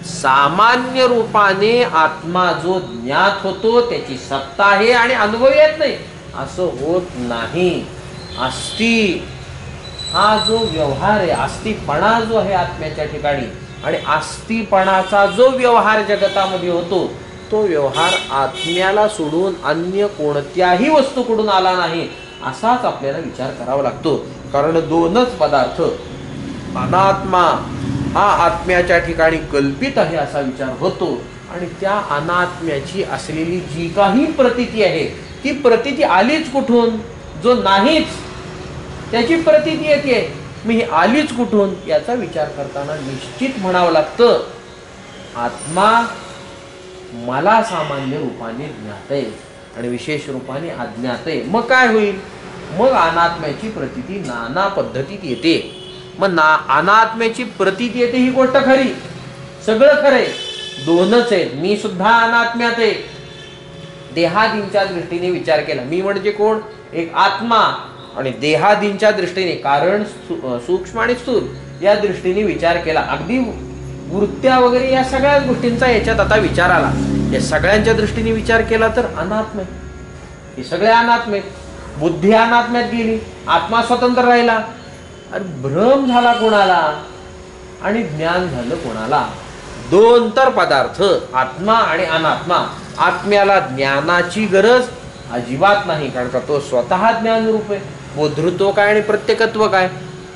सामान्य रूपाने आत्मा जो ज्ञात होतो त्याची सत्ता आहे आणि अनुभव येत नाही असं होत नाही. अस्ति हा जो व्यवहार आहे, अस्तिपणा जो आहे आत्म्याच्या ठिकाणी, आणि अस्तिपणाचा जो व्यवहार जगतामध्ये होतो तो व्यवहार आत्म्याला सोडून अन्य कोणत्याही वस्तूकडून आला नाही असाच आपल्याला विचार करावा लागतो. कारण दोनच पदार्थ, अनात्मा हा आत्म्याच्या ठिकाणी कल्पित आहे असा विचार होतो आणि त्या अनात्म्याची असलेली जी काही प्रतीती आहे ती प्रतीती आलीच कुठून, जो नाहीच त्याची प्रतीती येते, मी ही आलीच कुठून याचा विचार करताना निश्चित म्हणावं लागतं, आत्मा मला सामान्य रूपाने ज्ञात आहे आणि विशेष रूपाने अज्ञात आहे. मग काय होईल, मग अनात्म्याची प्रतीती नाना पद्धतीत येते. मग अनात्म्याची प्रतीती येते ही गोष्ट खरी, सगळं खरंय, दोनच आहेत. मी सुद्धा अनात्म्यात आहे. देहादींच्या दृष्टीने विचार केला, मी म्हणजे कोण, एक आत्मा, आणि देहादींच्या दृष्टीने कारण सूक्ष्म आणि स्थूल या दृष्टीने विचार केला. अगदी वृत्त्या वगैरे या सगळ्या गोष्टींचा याच्यात आता विचार आला. या सगळ्यांच्या दृष्टीने विचार केला तर अनात्म, हे सगळे अनात्म. बुद्धी अनात्म्यात गेली, आत्मा स्वतंत्र राहिला. अरे भ्रम झाला कोणाला आणि ज्ञान झालं कोणाला. दोन तर पदार्थ, आत्मा आणि अनात्मा. आत्म्याला ज्ञानाची गरज अजिबात नाही, कारण का तो स्वतः ज्ञान रूप आहे. बोधृत्व काय आणि प्रत्येकत्व काय,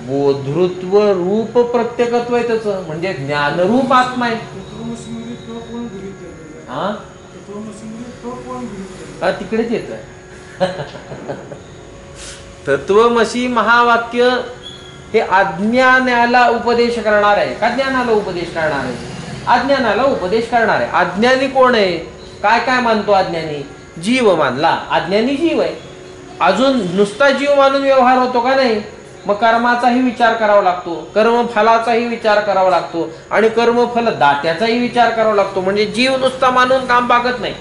बोधृत्व रूप प्रत्येकत्व आहे त्याचं, म्हणजे ज्ञानरूप आत्मा आहे. तिकडेच येत तत्वमसी महावाक्य हे अज्ञानाला उपदेश करणार आहे का ज्ञानाला उपदेश करणार आहे? अज्ञानाला उपदेश करणार आहे. अज्ञानी कोण आहे, काय काय मानतो अज्ञानी? जीव मानला, अज्ञानी जीव आहे. अजून नुसता जीव मानून व्यवहार होतो का नाही? मग कर्माचाही विचार करावा लागतो, कर्मफलाचाही विचार करावा लागतो आणि कर्मफल दात्याचाही विचार करावा लागतो. म्हणजे जीव नुसता मानून काम भागत नाही.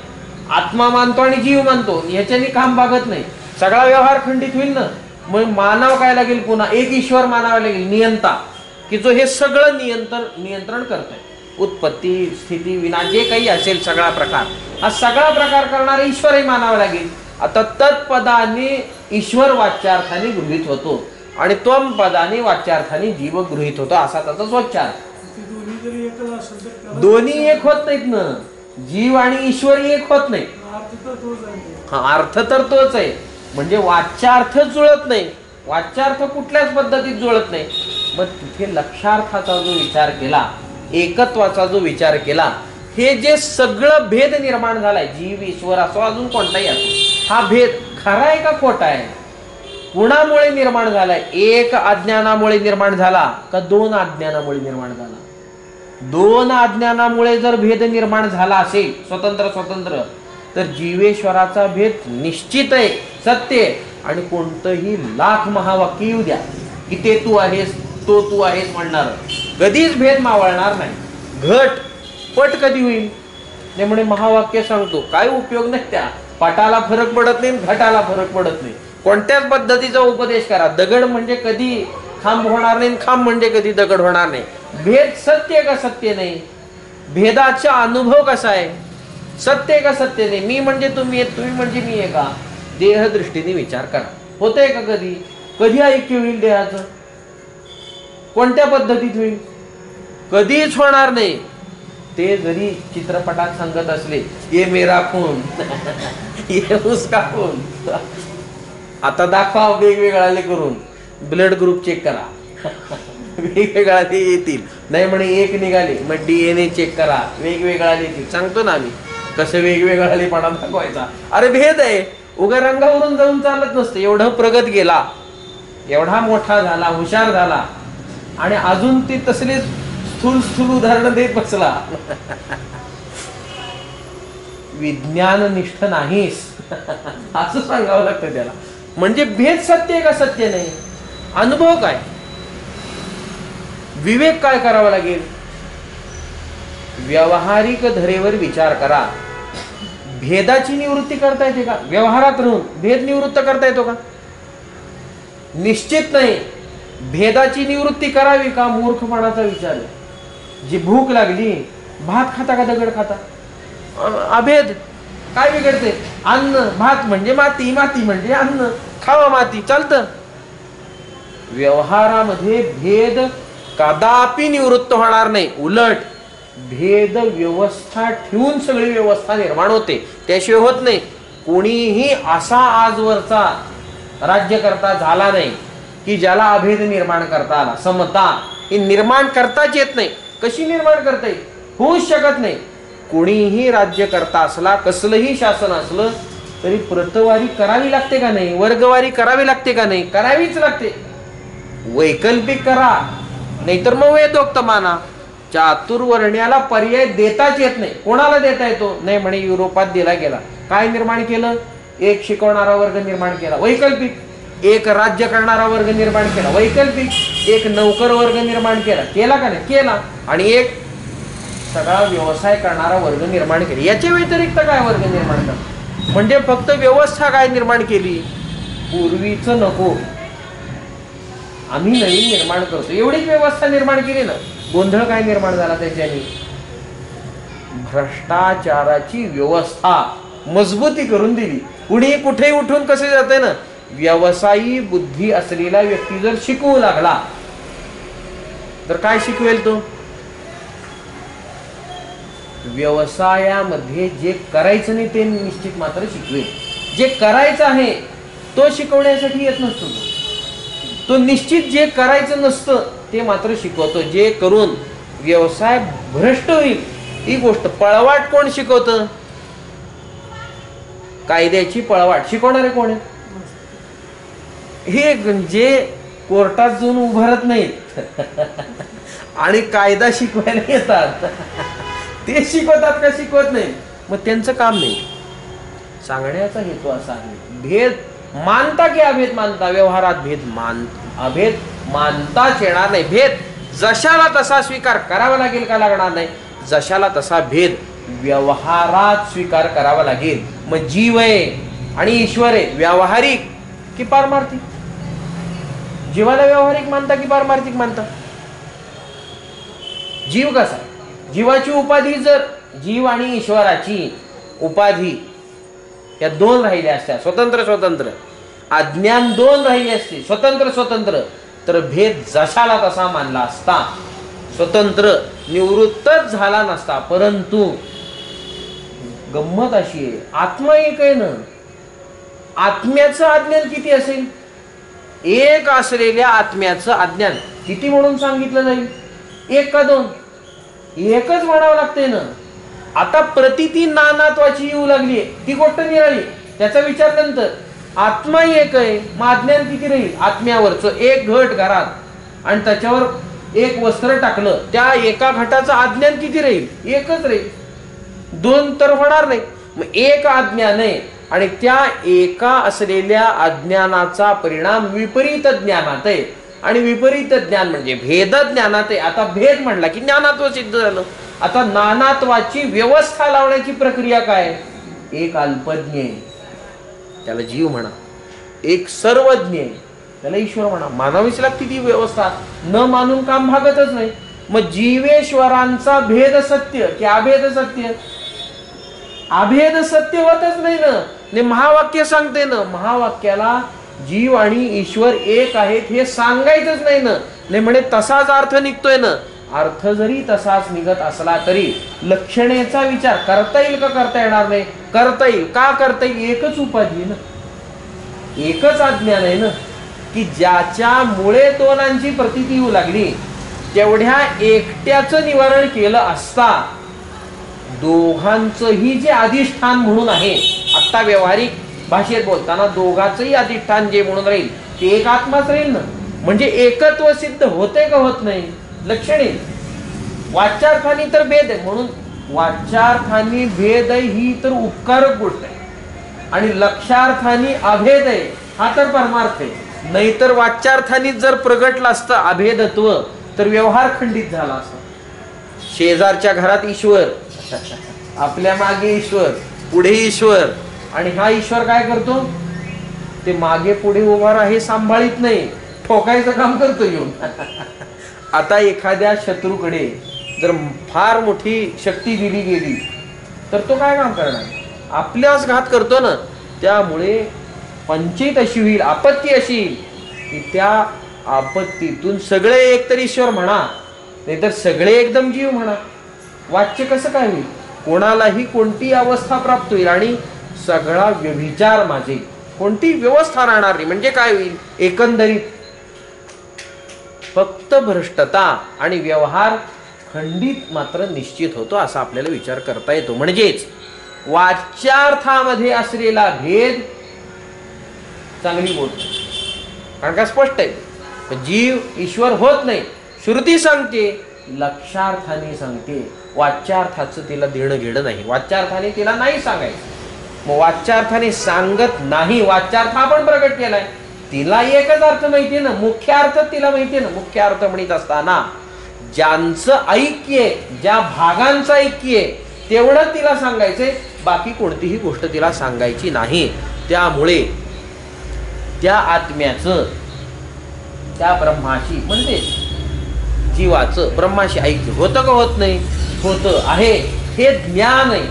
आत्मा मानतो आणि जीव मानतो ह्याच्याने काम भागत नाही, सगळा व्यवहार खंडित होईल ना. मग मानावं काय लागेल, पुन्हा एक ईश्वर मानावा लागेल, नियंता, की जो हे सगळं नियंत्रण करतोय. उत्पत्ती स्थिती विनाश जे काही असेल सगळा प्रकार, हा सगळा प्रकार करणारा ईश्वरही मानावा लागेल. आता तत्पदाने ईश्वर वाच्यार्थाने गृहीत होतो आणि त्वम पदाने वाच्यार्थाने जीव गृहीत होतो, असा त्याचा स्वच्चार. दोन्ही एक होत नाहीत ना, जीव आणि ईश्वर एक होत नाही. अर्थ तर तोच आहे, म्हणजे वाच्यार्थ जुळत नाही, वाच्यार्थ कुठल्याच पद्धतीत जुळत नाही. मग तिथे लक्षार्थाचा जो विचार केला, एकत्वाचा जो विचार केला, हे जे सगळं भेद निर्माण झालाय, जीव ईश्वर असो अजून कोणताही असो, हा भेद खरा आहे का खोटा आहे? कुणामुळे निर्माण झालाय? एक अज्ञानामुळे निर्माण झाला का दोन अज्ञानामुळे निर्माण झाला? दोन अज्ञानामुळे जर भेद निर्माण झाला असेल स्वतंत्र स्वतंत्र, तर जीवेश्वराचा भेद निश्चित आहे, सत्य आहे. आणि कोणतंही लाख महावाक्य येऊ द्या की ते तू आहेस, तो तू आहेस म्हणणार, कधीच भेद मावळणार नाही. घट पट कधी होईल? त्यामुळे महावाक्य सांगतो, काय उपयोग नाही त्या पटाला फरक पडत नाही, घटाला फरक पडत नाही. कोणत्याच पद्धतीचा उपदेश करा, दगड म्हणजे कधी खांब होणार नाही, खांब म्हणजे कधी दगड होणार नाही. भेद सत्य का सत्य नाही? भेदाचा अनुभव कसा आहे? सत्य का सत्य नाही? मी म्हणजे तुम्ही आहे, तुम्ही म्हणजे मी आहे का? देह दृष्टीने विचार करा, होतंय का कधी? कधी ऐक्य होईल देहाचं? कोणत्या पद्धतीत होईल? कधीच होणार नाही. ते जरी चित्रपटात सांगत असले, ये मेरा खून ये उसका खून, आता दाखवा वेगवेगळाले करून, ब्लड ग्रुप चेक करा वेगवेगळाले येतील. नाही म्हणे एक निघाले, मग DNA चेक करा, वेगवेगळाले येतील. सांगतो ना आम्ही कसं वेगवेगळालेपणा दाखवायचा. अरे भेद आहे, उगा रंगावरून जाऊन चालत नसतं. एवढं प्रगत गेला, एवढा मोठा झाला, हुशार झाला, आणि अजून ती तसली स्थूल स्थूल उदाहरण देत बसला विज्ञाननिष्ठ नाहीस असं सांगावं लागतं त्याला. म्हणजे भेद सत्य का सत्य नाही? अनुभव काय? विवेक काय करावा लागेल? व्यावहारिक धरेवर विचार करा. भेदाची निवृत्ती करता येते का? व्यवहारात राहून भेद निवृत्त करता येतो का? निश्चित नाही. भेदाची निवृत्ती करावी का? मूर्खपणाचा विचार आहे. जी भूक लागली, भात खाता का दगड खाता? अभेद. काय बिघडते? अन्न, भात म्हणजे माती, माती म्हणजे अन्न, खावा माती, चालतं. व्यवहारामध्ये भेद कदापि निवृत्त होणार नाही. उलट भेद व्यवस्था ठेवून सगळी व्यवस्था निर्माण होते, त्याशिवाय होत नाही. कोणीही असा आजवरचा राज्यकर्ता झाला नाही की ज्याला अभेद निर्माण करता आला. समता ही निर्माण करताच येत नाही. कशी निर्माण करता येईल? होऊच शकत नाही. कोणीही राज्यकर्ता असला, कसलंही शासन असलं तरी प्रतवारी करावी लागते का नाही? वर्गवारी करावी लागते का नाही? करावीच लागते. वैकल्पिक करा, नाहीतर मग वेदोक्त माना. चातुर्वर्ण्याला पर्याय देताच येत नाही. कोणाला देता येतो? नाही म्हणे युरोपात दिला गेला. काय निर्माण केलं? एक शिकवणारा वर्ग निर्माण केला, वैकल्पिक. एक राज्य करणारा वर्ग निर्माण केला, वैकल्पिक. एक नौकर वर्ग निर्माण केला, केला का नाही? केला. आणि एक सगळा व्यवसाय करणारा वर्ग निर्माण केला. याच्या व्यतिरिक्त काय वर्ग निर्माण करा? म्हणजे फक्त व्यवस्था काय निर्माण केली? पूर्वीच नको, आम्ही नवीन निर्माण करतो, एवढीच व्यवस्था निर्माण केली ना. गोंधळ काय निर्माण झाला त्याच्याने? भ्रष्टाचाराची व्यवस्था मजबूती करून दिली. कुणी कुठे उठून कसे जाते ना, व्यवसायी बुद्धी असलेला व्यक्ती जर शिकवू लागला तर काय शिकवेल तो? व्यवसायामध्ये जे करायचं नाही ते निश्चित मात्र शिकवेल. जे करायचं आहे तो शिकवण्यासाठी येत नसतो. तो निश्चित जे करायचं नसतं ते मात्र शिकवतो. जे करून व्यवसाय भ्रष्ट होईल ही गोष्ट. पळवाट कोण शिकवतं? कायद्याची पळवाट शिकवणारे कोण आहे? हे जे कोर्टात जाऊन उभारत नाहीत आणि कायदा शिकवायला येतात ते शिकवतात का? शिकवत नाही. मग त्यांचं काम नाही. सांगण्याचा हेतू असा आहे, भेद मानता की अभेद मानता? व्यवहारात अभेद मानताच येणार नाही. भेद जशाला तसा स्वीकार करावा लागेल का लागणार नाही? जशाला तसा भेद व्यवहारात स्वीकार करावा लागेल. मग जीव आहे आणि ईश्वर आहे, व्यावहारिक की पारमार्थिक? जीवाला व्यावहारिक मानता की पारमार्थिक मानता? जीव कसा? जीवाची उपाधी जर जीव आणि ईश्वराची उपाधी या दोन राहिल्या असत्या, स्वतंत्र स्वतंत्र, अज्ञान दोन राहिले असते स्वतंत्र स्वतंत्र, तर भेद जशाला तसा मानला असता, स्वतंत्र निवृत्तच झाला नसता. परंतु गंमत अशी आहे, आत्मा एक आहे ना. आत्म्याचं अज्ञान किती असेल? एक असलेल्या आत्म्याचं अज्ञान किती म्हणून सांगितलं जाईल? एक का दोन? एकच म्हणावं लागते ना. आता प्रतिती नानात्वाची येऊ लागली, ती गोष्ट निराळी, त्याचा विचार नंतर. आत्मा एक आहे, मग अज्ञान किती राहील? आत्म्यावरचं एक घट घरात आणि त्याच्यावर एक वस्त्र टाकलं, त्या एका घटाचं अज्ञान किती राहील? एकच राहील, दोन तर होणार नाही. मग एक अज्ञान आहे आणि त्या एका असलेल्या अज्ञानाचा परिणाम विपरीत ज्ञानात आहे. आणि विपरीत ज्ञान म्हणजे भेद ज्ञानात आहे. आता भेद म्हणला की ज्ञानात्व सिद्ध झालं. आता नानात्वाची व्यवस्था लावण्याची प्रक्रिया काय? एक अल्पज्ञ आहे, त्याला जीव म्हणा. एक सर्वज्ञ आहे, त्याला ईश्वर म्हणा. मानावीच लागते ती व्यवस्था, न मानून काम भागतच नाही. मग जीवेश्वरांचा भेद सत्य की अभेद सत्य? अभेद सत्य होतच नाही ना. महावाक्य सांगते ना, महावाक्याला जीव आणि ईश्वर एक आहेत हे सांगायचंच नाही ना. म्हणे तसाच अर्थ निघतोय ना. अर्थ जरी तसाच निघत असला तरी लक्षणेचा विचार करता येईल का? करता येणार नाही. करता येईल. का करता येईल? एकच उपाधी ना, एकच अज्ञान आहे ना, की ज्याच्यामुळे दोनांची प्रतीती येऊ लागली. तेवढ्या एकट्याचं निवारण केलं असता दोघांचंही जे अधिष्ठान म्हणून आहे, आता व्यवहारिक भाषेत बोलताना दोघांचंही अधिष्ठान जे म्हणून राहील ते एक आत्माच राहील ना. म्हणजे एकत्व सिद्ध होते का? होत नाही. लक्षणे वाच्यार्थानी तर भेद आहे, म्हणून वाच्यार्थानी भेद आहे ही तर उपकारक गोष्ट आहे, आणि लक्षार्थानी अभेद आहे हा तर परमार्थ आहे. नाहीतर वाच्यार्थानी जर प्रगटला असतं अभेदत्व तर व्यवहार खंडित झाला असता. शेजारच्या घरात ईश्वर, आपल्या मागे ईश्वर, पुढे ईश्वर, आणि हा ईश्वर काय करतो? ते मागे पुढे उभा हे सांभाळीत नाही, ठोकायचं काम करतो येऊन. आता एखाद्या शत्रूकडे जर फार मोठी शक्ती दिली गेली तर तो काय काम करणार? आपल्याच घात करतो ना. त्यामुळे पंचायत अशी होईल, आपत्ती अशी येईल की त्या आपत्तीतून सगळे एक तर ईश्वर म्हणा, नाहीतर सगळे एकदम जीव म्हणा. वाच्य कसं काय होईल? कोणालाही कोणती अवस्था प्राप्त होईल आणि सगळा व्यभिचार माझे, कोणती व्यवस्था राहणार नाही. म्हणजे काय होईल? एकंदरीत फक्त भ्रष्टता आणि व्यवहार खंडित मात्र निश्चित होतो, असा आपल्याला विचार करता येतो. म्हणजेच वाच्यार्थामध्ये असलेला भेद चांगली बोलतो, कारण का स्पष्ट आहे. जीव ईश्वर होत नाही, श्रुती सांगते, लक्षार्थाने सांगते. वाच्यार्थाचं तिला देणं घेणं नाही, वाच्यार्थाने तिला नाही सांगायचं. मग वाच्यार्थाने सांगत नाही, वाच्यार्थ आपण प्रकट केलाय, तिला एकच अर्थ माहितीये ना, मुख्य अर्थ तिला माहितीये ना. मुख्य अर्थ म्हणत असताना ज्यांचं ऐक्य, ज्या भागांचं ऐक्य तेवढं तिला सांगायचंय, बाकी कोणतीही गोष्ट तिला सांगायची नाही. त्यामुळे त्या आत्म्याचं, त्या ब्रह्माशी म्हणजे जीवाचं ब्रह्माशी ऐक्य होतं का? होत नाही? होतं आहे. हे ज्ञान आहे,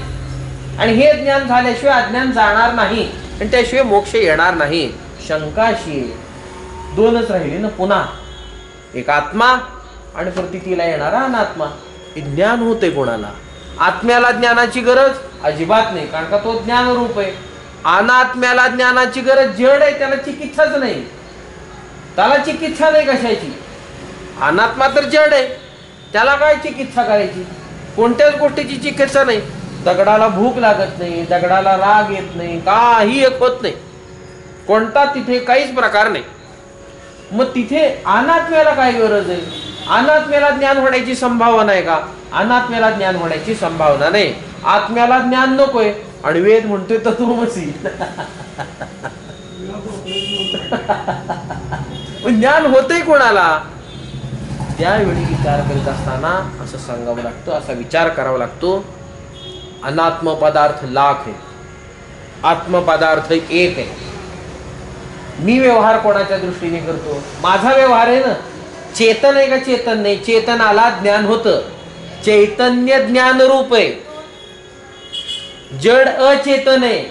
आणि हे ज्ञान झाल्याशिवाय अज्ञान जाणार नाही, आणि त्याशिवाय मोक्ष येणार नाही. शंकाशी दोनच राहिले ना पुन्हा, एक आत्मा आणि प्रतीतीला येणारा अनात्मा. हे ज्ञान होते कोणाला? आत्म्याला ज्ञानाची गरज अजिबात नाही, कारण का तो ज्ञान रूप आहे. अनात्म्याला ज्ञानाची गरज जड आहे, त्याला चिकित्साच नाही. त्याला चिकित्सा नाही कशाची. अनात्मा तर जड आहे, त्याला काय चिकित्सा करायची? कोणत्याच गोष्टीची चिकित्सा नाही. दगडाला भूक लागत नाही, दगडाला राग येत नाही, काही एक होत नाही, कोणता तिथे काहीच प्रकार नाही. मग तिथे अनात्म्याला काय गरज आहे? अनात्म्याला ज्ञान होण्याची संभावना आहे का? अनात्म्याला ज्ञान होण्याची संभावना नाही. आत्म्याला ज्ञान नकोय आणि वेद म्हणतोय तत्वमसी. ज्ञान होतंय कोणाला? त्यावेळी विचार करीत असताना असं सांगावं लागतं, असा विचार करावा लागतो. अनात्म पदार्थ लाख आहे, आत्म पदार्थ एक आहे. मी व्यवहार कोणाच्या दृष्टीने करतो? माझा व्यवहार आहे ना. चेतन आहे का? चेतन नाही. चेतनाला ज्ञान होतं, चैतन्य ज्ञान रूप आहे, जड अचेतन आहे.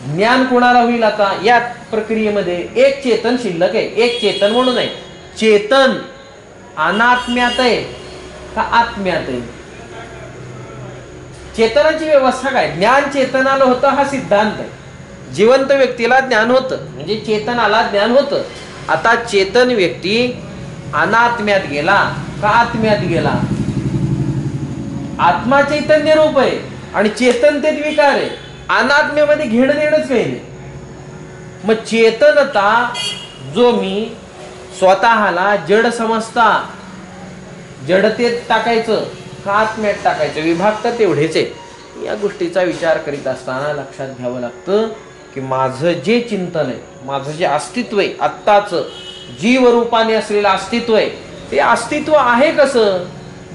ज्ञान कोणाला होईल आता या प्रक्रियेमध्ये? एक चेतन शिल्लक आहे, एक चेतन म्हणून आहे. चेतन अनात्म्यात आहे का आत्म्यात आहे? चेतनाची व्यवस्था काय? ज्ञान चेतनाला होतं हा सिद्धांत आहे. जिवंत व्यक्तीला ज्ञान होतं म्हणजे चेतनाला ज्ञान होतं. आता चेतन व्यक्ती अनात्म्यात गेला का आत्म्यात गेला? आत्मा चैतन्य रूप आहे आणि चेतनतेत विकार आहे. अनात्म्यामध्ये घेणं देणंच काही नाही. मग चेतनता जो मी स्वतःला जड समजता, जडतेत टाकायचं का आत्म्यात टाकायचं, विभाग तर तेवढेच आहे. या गोष्टीचा विचार करीत असताना लक्षात घ्यावं लागतं की माझं जे चिंतन आहे, माझं जे अस्तित्व आहे, आत्ताचं जीवरूपाने असलेलं अस्तित्व आहे, ते अस्तित्व आहे कसं,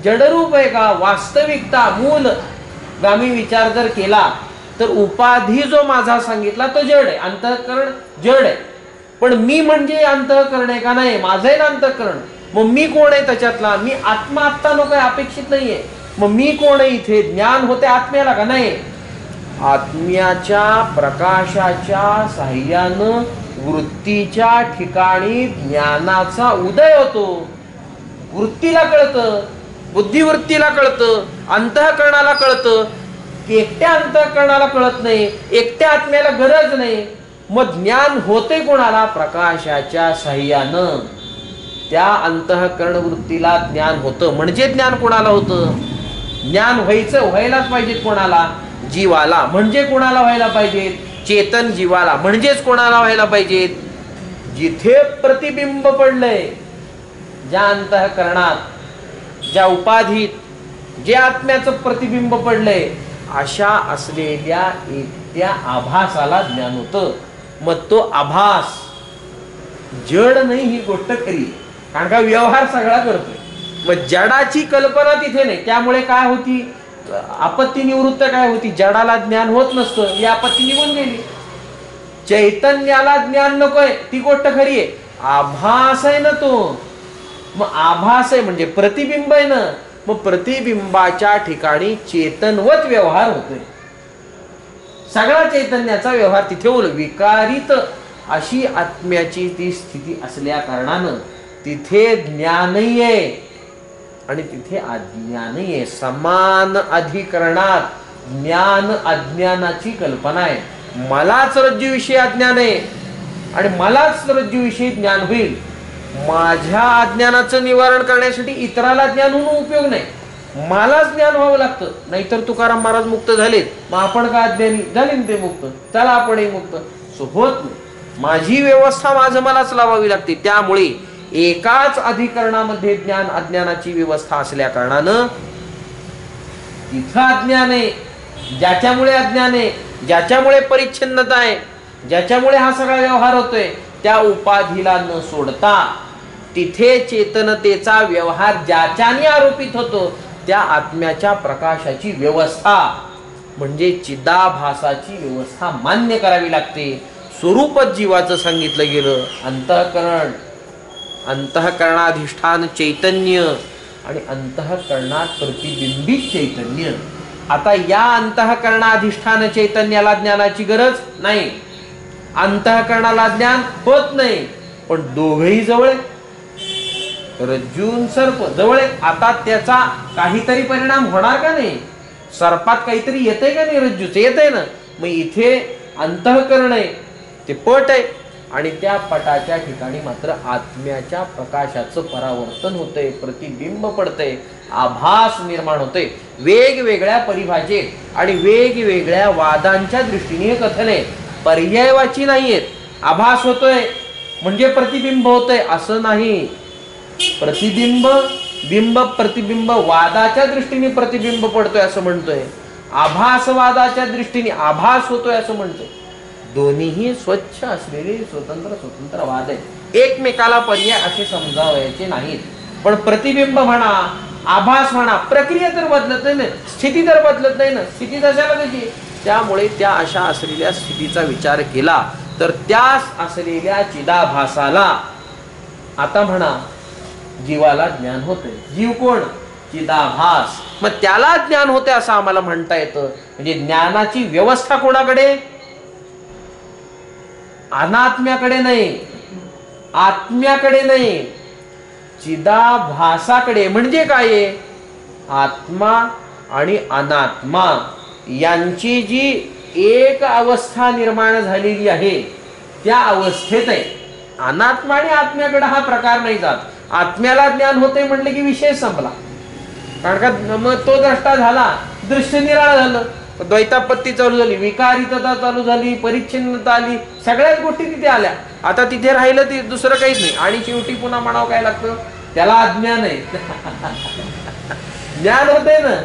जडरूप आहे का, वास्तविकता मूल गामी विचार जर केला तर उपाधी जो माझा सांगितला तो जड आहे, अंतःकरण जड आहे. पण मी म्हणजे अंतःकरण आहे का, नाही, माझं आहे ना अंतःकरण. मग मी कोण आहे त्याच्यातला, मी आत्मा आत्ता नको आहे, अपेक्षित नाहीये. मग मी कोण आहे इथे, ज्ञान होते आत्म्याला का नाही, आत्म्याच्या प्रकाशाच्या साह्यानं वृत्तीच्या ठिकाणी ज्ञानाचा उदय होतो. वृत्तीला कळतं, बुद्धिवृत्तीला कळतं, अंतःकरणाला कळतं. एकट्या अंतःकरणाला कळत नाही, एकट्या आत्म्याला गरज नाही. मग ज्ञान होते कोणाला, प्रकाशाच्या साह्यानं. त्या अंतःकरण वृत्तीला ज्ञान होतं. म्हणजे ज्ञान कोणाला होतं, ज्ञान व्हायलाच पाहिजे कोणाला, जीवाला. म्हणजे कोणाला व्हायला पाहिजे, चेतन जीवाला. म्हणजेच कोणाला व्हायला पाहिजेत, जिथे प्रतिबिंब पडलंय, ज्या अंतःकरणात, ज्या उपाधीत, जे आत्म्याचं प्रतिबिंब पडलंय, अशा असलेल्या एकट्या आभासाला ज्ञान होतं. मग तो आभास जड नाही ही गोष्ट खरी, कारण का व्यवहार सगळा करतोय. मग जडाची कल्पना तिथे नाही, त्यामुळे काय होती, आपत्ती निवृत्त काय होती, जडाला ज्ञान होत नसतं, ही आपत्ती निघून गेली. चैतन्याला ज्ञान नकोय ती गोष्ट खरी आहे, आभास आहे ना तो. मग आभास आहे म्हणजे प्रतिबिंब आहे ना, मग प्रतिबिंबाच्या ठिकाणी चेतनवत व्यवहार होतोय. सगळा चैतन्याचा व्यवहार तिथे होईल. विकारित अशी आत्म्याची ती स्थिती असल्या कारणानं तिथे ज्ञानही आहे आणि तिथे अज्ञानही आहे. समान अधिकरणात ज्ञान अज्ञानाची कल्पना आहे. मलाच रज्जूविषयी अज्ञान आहे आणि मलाच रज्जूविषयी ज्ञान होईल. माझ्या अज्ञानाचं निवारण करण्यासाठी इतराला ज्ञान होऊन उपयोग नाही, मलाच ज्ञान व्हावं लागतं. नाहीतर तुकाराम महाराज मुक्त झालेत, मग आपण का अज्ञानी झाले ते मुक्त, चला आपणही मुक्त. होत नाही. माझी व्यवस्था माझं मलाच लावावी लागते. त्यामुळे एकाच अधिकरणामध्ये ज्ञान अज्ञानाची व्यवस्था असल्या कारणानं तिथं अज्ञान आहे. ज्याच्यामुळे अज्ञान आहे, ज्याच्यामुळे परिच्छिन्नता आहे, ज्याच्यामुळे हा सगळा व्यवहार होतोय, त्या उपाधीला न सोडता तिथे चेतनतेचा व्यवहार ज्याच्याने आरोपित होतो त्या आत्म्याच्या प्रकाशाची व्यवस्था म्हणजे चिदाभासाची व्यवस्था मान्य करावी लागते. स्वरूपच जीवाचं सांगितलं गेलं. अंतःकरण, अंतःकरणाधिष्ठान चैतन्य आणि अंतःकरणात प्रतिबिंबित चैतन्य. आता या अंतःकरणाधिष्ठान चैतन्याला ज्ञानाची गरज नाही, अंतःकरणाला ज्ञान होत नाही, पण दोघही जवळ, रज्जून सर्प जवळ. आता त्याचा काहीतरी परिणाम होणार का नाही, सर्पात काहीतरी येतंय का नाही, रज्जूच येतंय ना. मग इथे अंतःकरण आहे, ते पट आहे आणि त्या पटाच्या ठिकाणी मात्र आत्म्याच्या प्रकाशाचं परावर्तन होतंय, प्रतिबिंब पडतंय, आभास निर्माण होतंय. वेगवेगळ्या परिभाषेत आणि वेगवेगळ्या वादांच्या दृष्टीने हे कथन आहे, पर्यायवाची नाहीयेत. आभास होतोय म्हणजे प्रतिबिंब होतंय असं नाही. प्रतिबिंब, बिंब, प्रतिबिंब वादाच्या दृष्टीने प्रतिबिंब पडतोय असं म्हणतोय, आभासवादाच्या दृष्टीने आभास होतोय असं म्हणतोय. दोन्हीही स्वच्छ असलेले स्वतंत्र वाद आहेत, एकमेकाला पर्याय असे समजावायचे नाहीत. पण प्रतिबिंब म्हणा, आभास म्हणा, प्रक्रिया तर बदलत नाही ना, स्थिती तर बदलत नाही ना, स्थिती तशाला त्याची. त्यामुळे त्या अशा असलेल्या स्थितीचा विचार केला तर त्या असलेल्या चिदाभासाला आता म्हणा जीवाला ज्ञान होते. जीव कोण, चिदाभास. मग त्याला ज्ञान होते असं आम्हाला म्हणता येतं. म्हणजे ज्ञानाची व्यवस्था कोणाकडे, अनात्म्याकडे नाही, आत्म्याकडे नाही, चिदाभासाकडे. म्हणजे काय, आत्मा आणि अनात्मा यांची जी एक अवस्था निर्माण झालेली आहे त्या अवस्थेत आहे. अनात्मा आणि आत्म्याकडे हा प्रकार नाही जात. आत्म्याला ज्ञान होते म्हटले की विषय संपला, कारण का मग तो द्रष्टा झाला, दृश्य निराळ झालं. द्वैतापत्ती चालू झाली, विकारितता चालू झाली, परिच्छिन्नता आली, सगळ्याच गोष्टी तिथे आल्या. आता तिथे राहिलं ते दुसरं काहीच नाही. आणि शेवटी पुन्हा म्हणावं काय लागतं, त्याला अज्ञान आहे. ज्ञान होते ना,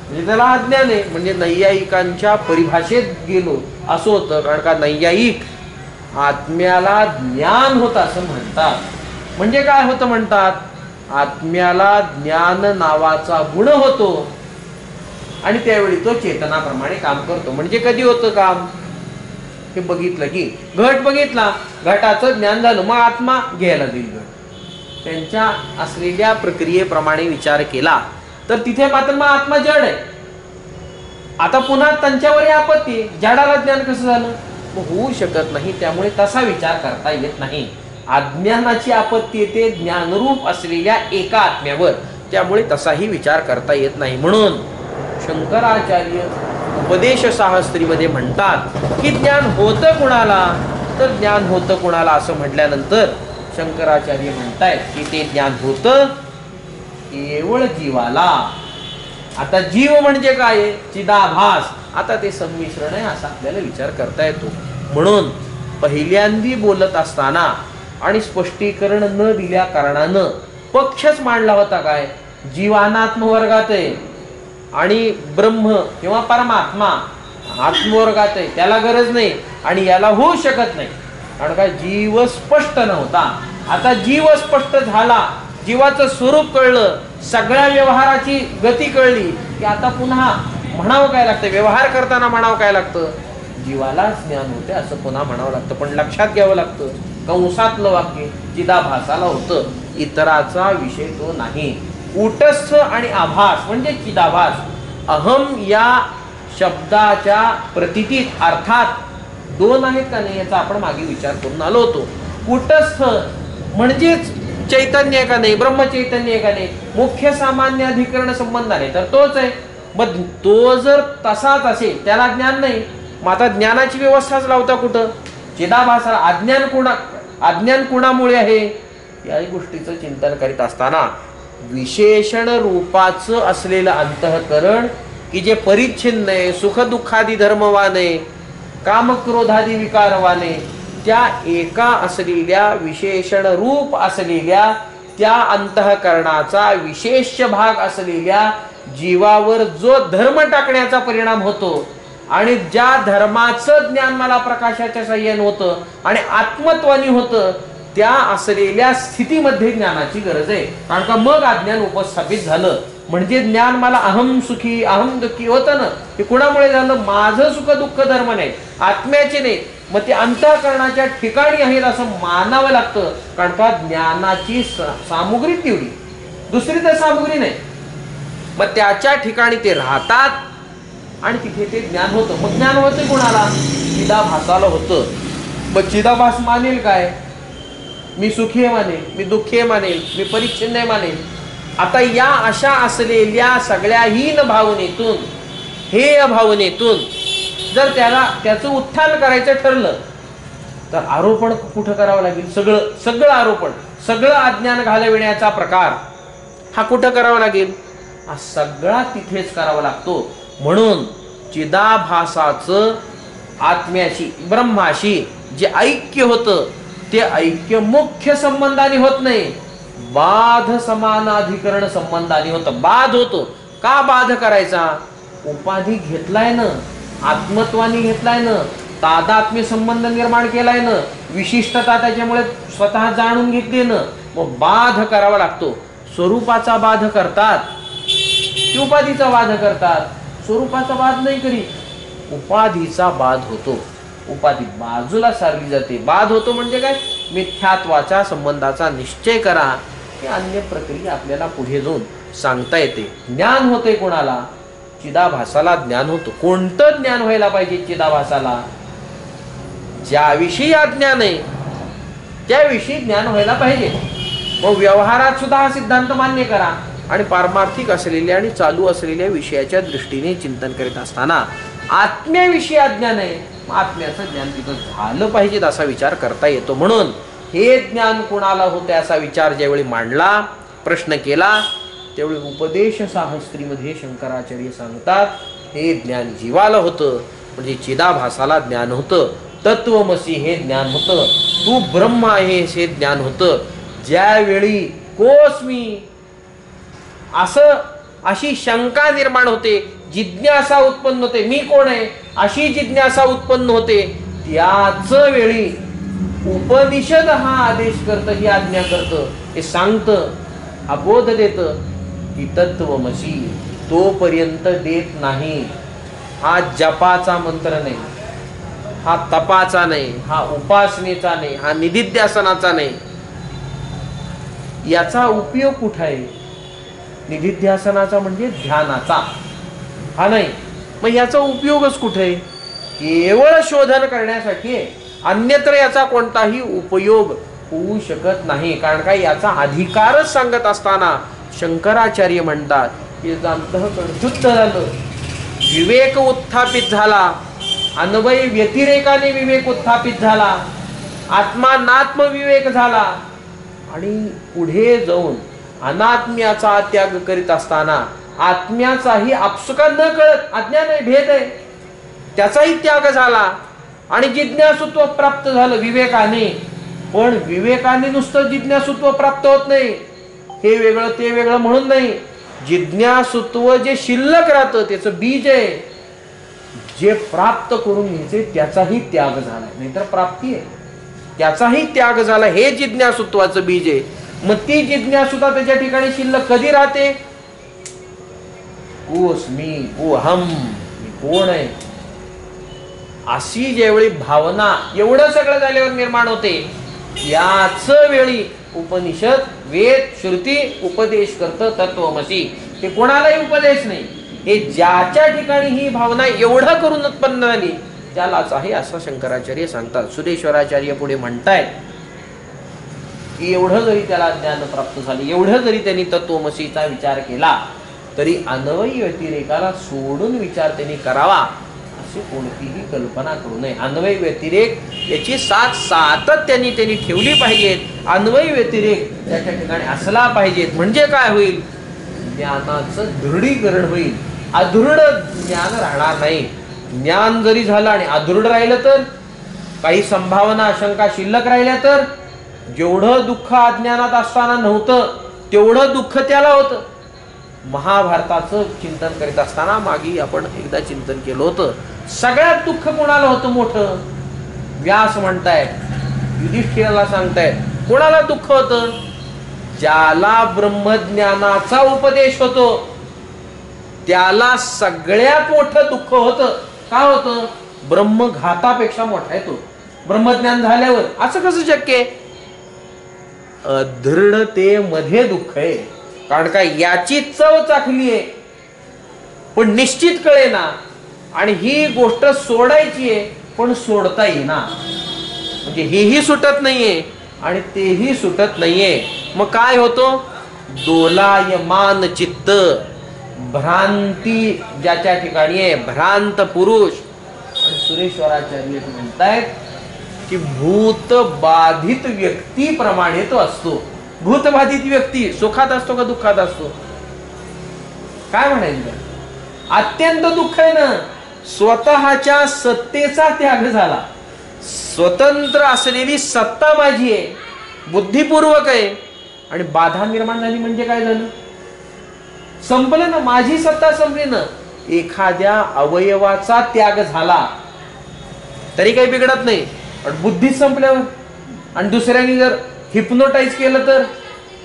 म्हणजे त्याला अज्ञान आहे. म्हणजे नैयायिकांच्या परिभाषेत गेलो असं होतं. कारण का नैयायिक आत्म्याला ज्ञान होतं असं म्हणतात. म्हणजे काय होतं म्हणतात, आत्म्याला ज्ञान नावाचा गुण होतो आणि त्यावेळी तो चेतनाप्रमाणे काम करतो. म्हणजे कधी होतं काम, हे बघितलं की घट बघितला, घटाचं ज्ञान झालं, मग आत्मा घ्यायला देईल घट. त्यांच्या असलेल्या प्रक्रियेप्रमाणे विचार केला तर तिथे मात्र मग आत्मा जड आहे. आता पुन्हा त्यांच्यावर आपत्ती, जडाला ज्ञान कसं झालं, मग होऊ शकत नाही. त्यामुळे तसा विचार करता येत नाही. अज्ञानाची आपत्ती येते ज्ञानरूप असलेल्या एका आत्म्यावर, त्यामुळे तसाही विचार करता येत नाही. म्हणून शंकराचार्य उपदेश साहस्त्रीमध्ये म्हणतात की ज्ञान होतं कुणाला, तर ज्ञान होतं कुणाला असं म्हटल्यानंतर शंकराचार्य म्हणतायत की ते ज्ञान होतं केवळ जीवाला. आता जीव म्हणजे काय, चिदाभास. आता ते संमिश्रण आहे असा आपल्याला विचार करता येतो. म्हणून पहिल्यांदी बोलत असताना आणि स्पष्टीकरण न दिल्या कारणानं पक्षच मांडला होता काय, जीवानात्म वर्गात आहे आणि ब्रह्म किंवा परमात्मा आत्मवर्गात आहे, त्याला गरज नाही आणि याला होऊ शकत नाही. कारण का जीव स्पष्ट नव्हता. आता जीव स्पष्ट झाला, जीवाचं स्वरूप कळलं, सगळ्या व्यवहाराची गती कळली की आता पुन्हा म्हणावं काय लागतं, व्यवहार करताना म्हणावं काय लागतं, जीवाला ज्ञान होते असं पुन्हा म्हणावं लागतं. पण लक्षात घ्यावं लागतं, कंसातलं वाक्य चिदाभासाला होतं, इतराचा विषय तो नाही. कूटस्थ आणि आभास म्हणजे चिदाभास. अहम या शब्दाच्या प्रतितीत अर्थात दोन आहेत का नाही याचा आपण मागे विचार करून आलो होतो. कूटस्थ म्हणजेच चैतन्य आहे का नाही, ब्रह्मचैतन्य आहे का नाही, मुख्य सामान्य अधिकरण संबंध आहे तर तोच आहे. मग तो जर तसाच असेल, त्याला ज्ञान नाही, मग आता ज्ञानाची व्यवस्थाच लावता कुठं, चिदाभासाला. अज्ञान कुणामुळे आहे या गोष्टीचं चिंतन करीत असताना विशेषण रूपाचं असलेलं अंतःकरण की जे परिच्छिन्न आहे, सुख दुःखादी धर्मवान आहे, कामक्रोधादी विकारवान आहे, त्या एका असलेल्या विशेषण रूप असलेल्या त्या अंतःकरणाचा विशेष भाग असलेल्या जीवावर जो धर्म टाकण्याचा परिणाम होतो आणि ज्या धर्माचं ज्ञान मला प्रकाशाच्या साह्याने होतं आणि आत्मत्वानी होतं, त्या असलेल्या स्थितीमध्ये ज्ञानाची गरज आहे. कारण का मग अज्ञान उपस्थापित झालं. म्हणजे ज्ञान मला अहम सुखी अहम दुःखी होतं ना, ते कुणामुळे झालं, माझं सुख दुःख धर्म नाही, आत्म्याचे नाही. मग ते अंतःकरणाच्या ठिकाणी आहेत असं मानावं लागतं. कारण का ज्ञानाची सामुग्री तेवढी, दुसरी तर सामुग्री नाही. मग त्याच्या ठिकाणी ते राहतात आणि तिथे ते ज्ञान होतं. मग ज्ञान होतं कोणाला, चिदाभासाला होतं. मग चिदाभास मानेल काय, मी सुखी आहे मानेल, मी दुःखी आहे मानेल, मी परिच्छिन्न आहे मानेल. आता या अशा असलेल्या सगळ्या हीन भावनेतून, हेय भावनेतून जर त्याचं उत्थान करायचं ठरलं तर आरोपण कुठं करावं लागेल, सगळं आरोपण, सगळं अज्ञान घालविण्याचा प्रकार हा कुठं करावा लागेल, हा सगळा तिथेच करावा लागतो. म्हणून चिदाभासाचं आत्म्याशी ब्रह्माशी जे ऐक्य होतं ते ऐक्य मुख्य संबंधाने होत नाही, बाध समानाधिकरण संबंधाने होतं. बाध होतो का, बाध करायचा, उपाधी घेतलाय ना, आत्मत्वानी घेतलाय ना, तादात्म्य संबंध निर्माण केलाय ना, विशिष्टता त्याच्यामुळे स्वतः जाणून घेतली ना, मग बाध करावा लागतो. स्वरूपाचा बाध करतात की उपाधीचा बाध करतात, स्वरूपाचा बाध नाही करीत, उपाधीचा बाध होतो. उपाधी बाजूला सारली जाते. बाध होतो म्हणजे काय, मिथ्यात्वाच्या संबंधाचा निश्चय करा की अन्य प्रक्रिया आपल्याला पुढे जाऊन सांगता येते. ज्ञान होते कोणाला, चिदाभासाला ज्ञान होतं. कोणतं ज्ञान व्हायला पाहिजे चिदाभासाला, ज्याविषयी अज्ञान आहे त्याविषयी ज्ञान व्हायला पाहिजे. मग व्यवहारात सुद्धा हा सिद्धांत मान्य करा आणि पारमार्थिक असलेल्या आणि चालू असलेल्या विषयाच्या दृष्टीने चिंतन करीत असताना आत्म्याविषयी अज्ञान आहे, आत्म्याचं ज्ञान तिथं झालं पाहिजे असा विचार करता येतो. म्हणून हे ज्ञान कोणाला होते असा विचार ज्यावेळी मांडला, प्रश्न केला, त्यावेळी उपदेश साहस्त्रीमध्ये शंकराचार्य सांगतात हे ज्ञान जीवाला होतं, म्हणजे चिदाभासाला ज्ञान होतं. तत्वमसी हे ज्ञान होतं. तू ब्रह्म आहेस हे ज्ञान होतं. ज्यावेळी कोस्मी अशी शंका निर्माण होते, जिज्ञासा उत्पन्न होते, मी कोण आहे अशी जिज्ञासा उत्पन्न होते, त्याच वेळी उपनिषद हा आदेश करतं, ही आज्ञा करतं, हे सांगतं, हा बोध देतं की तत्वमसी. तोपर्यंत देत नाही. हा जपाचा मंत्र नाही, हा तपाचा नाही, हा उपासनेचा नाही, हा निधिध्यासनाचा नाही. याचा उपयोग कुठे आहे? निधिध्यासनाचा म्हणजे ध्यानाचा, हा नाही. मग याचा उपयोगच कुठे आहे? केवळ शोधन करण्यासाठी आहे. अन्यत्र याचा कोणताही उपयोग होऊ शकत नाही. कारण काय, याचा अधिकारच सांगत असताना शंकराचार्य म्हणतात की अंतःकरण शुद्ध झालं, विवेक उत्थापित झाला, अन्वय व्यतिरेकाने विवेक उत्थापित झाला, आत्मानात्म विवेक झाला, आणि पुढे जाऊन अनात्म्याचा त्याग करीत असताना आत्म्याचाही आपसुका न कळत, अज्ञान आहे, भेद आहे, त्याचाही त्याग झाला आणि जिज्ञासुत्व प्राप्त झालं विवेकाने. पण विवेकाने नुसतं जिज्ञासुत्व प्राप्त होत नाही, हे वेगळं ते वेगळं म्हणून नाही. जिज्ञासुत्व जे शिल्लक राहतं त्याचं बीज आहे, जे प्राप्त करून घ्यायचे त्याचाही त्याग झाला, नाहीतर प्राप्ती आहे, त्याचाही त्याग झाला, हे जिज्ञासुत्वाचं बीज आहे. मग ती जिज्ञासुता त्याच्या ठिकाणी शिल्लक कधी राहते? कोस्मी, कोहम, मी कोण आहे अशी ज्यावेळी भावना एवढं सगळं झाल्यावर निर्माण होते, याच वेळी उपनिषद, वेद, श्रुती उपदेश करतं तत्वमसी. हे कोणालाही उपदेश नाही, हे ज्याच्या ठिकाणी ही भावना एवढं करून उत्पन्न झाली त्यालाच आहे असं शंकराचार्य सांगतात. सुरेश्वराचार्य पुढे म्हणतायत की एवढं जरी त्याला ज्ञान प्राप्त झाले, एवढं जरी त्यांनी तत्वमसीचा विचार केला, तरी अन्वयी व्यतिरेकाला सोडून विचार त्यांनी करावा अशी कोणतीही कल्पना करू नये. अन्वयी व्यतिरेक याची सातत्याने त्यांनी ठेवली पाहिजेत. अन्वयी व्यतिरेक त्याच्या ठिकाणी असला पाहिजेत. म्हणजे काय होईल? ज्ञानाचं दृढीकरण होईल, अदृढ ज्ञान राहणार नाही. ज्ञान जरी झालं आणि अदृढ राहिलं तर, काही संभावना शंका शिल्लक राहिल्या तर, जेवढं दुःख अज्ञानात असताना नव्हतं तेवढं दुःख त्याला होतं. महाभारताचं चिंतन करीत असताना मागे आपण एकदा चिंतन केलं होतं, सगळ्यात दुःख कोणाला होतं मोठं? व्यास म्हणतायत, युधिष्ठिराला सांगतायत, कोणाला दुःख होतं? ज्याला ब्रह्मज्ञानाचा उपदेश होतो त्याला सगळ्यात मोठं दुःख होतं. का होतं? ब्रह्मघातापेक्षा मोठा आहे तो ब्रह्मज्ञान झाल्यावर. असं कसं शक्य आहे? अदृढतेमध्ये दुःख आहे. कारण काय, याची चव चाखली आहे पण निश्चित कळेना, आणि ही गोष्ट सोडायची आहे पण सोडता येईना. म्हणजे हेही सुटत नाहीये आणि तेही सुटत नाहीये. मग काय होतो? दोलायमान चित्त, भ्रांती ज्याच्या ठिकाणी आहे, भ्रांत पुरुष. आणि सुरेश्वराचार्य म्हणतायत की भूत बाधित व्यक्तीप्रमाणे तो असतो. भूतबाधित व्यक्ती सुखात असतो का दुःखात असतो? काय म्हणायचं? अत्यंत दुःख आहे ना. स्वतःच्या सत्तेचा त्याग झाला. स्वतंत्र असलेली सत्ता माझी आहे, बुद्धिपूर्वक आहे, आणि बाधा निर्माण झाली म्हणजे काय झालं? संपलं ना, माझी सत्ता संपली ना. एखाद्या अवयवाचा त्याग झाला तरी काही बिघडत नाही, पण बुद्धी संपल्यावर आणि दुसऱ्याने जर हिप्नोटाईज केलं तर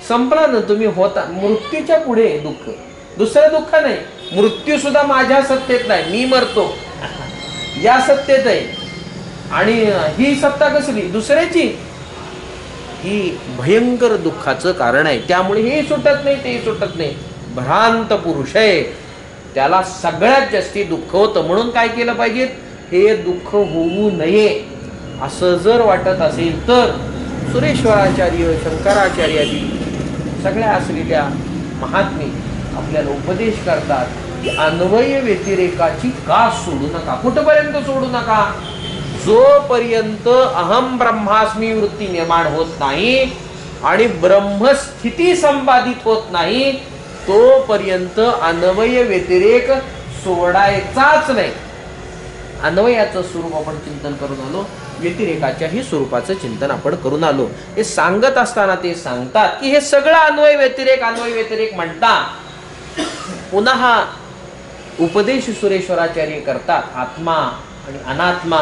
संपला ना. तुम्ही होता मृत्यूच्या पुढे दुःख, दुसरं दुःख नाही. मृत्यू सुद्धा माझ्या सत्तेत नाही, मी मरतो या सत्तेत आहे. आणि ही सत्ता कसली? दुसऱ्याची. ही भयंकर दुःखाचं कारण आहे. त्यामुळे हे सुटत नाही, ते सुटत नाही. भ्रांत पुरुष आहे, त्याला सगळ्यात जास्ती दुःख होतं. म्हणून काय केलं पाहिजे? हे दुःख होऊ नये असं जर वाटत असेल तर सुरेश्वराचार्य, शंकराचार्यादी सगळ्या असलेल्या महात्मे आपल्याला उपदेश करतात की अन्वय व्यतिरेकाची का सोडू नका. कुठपर्यंत सोडू नका? जोपर्यंत अहम ब्रह्मास्मी वृत्ती निर्माण होत नाही आणि ब्रह्मस्थिती संपादित होत नाही, तोपर्यंत अन्वय व्यतिरेक सोडायचाच नाही. अन्वयाचं स्वरूप आपण चिंतन करून आलो, व्यतिरेकाच्याही स्वरूपाचं चिंतन आपण करून आलो. हे सांगत असताना ते सांगतात की हे सगळं अन्वय व्यतिरेक म्हणतात. पुन्हा हा उपदेश सुरेश्वराचार्य करतात. आत्मा आणि अनात्मा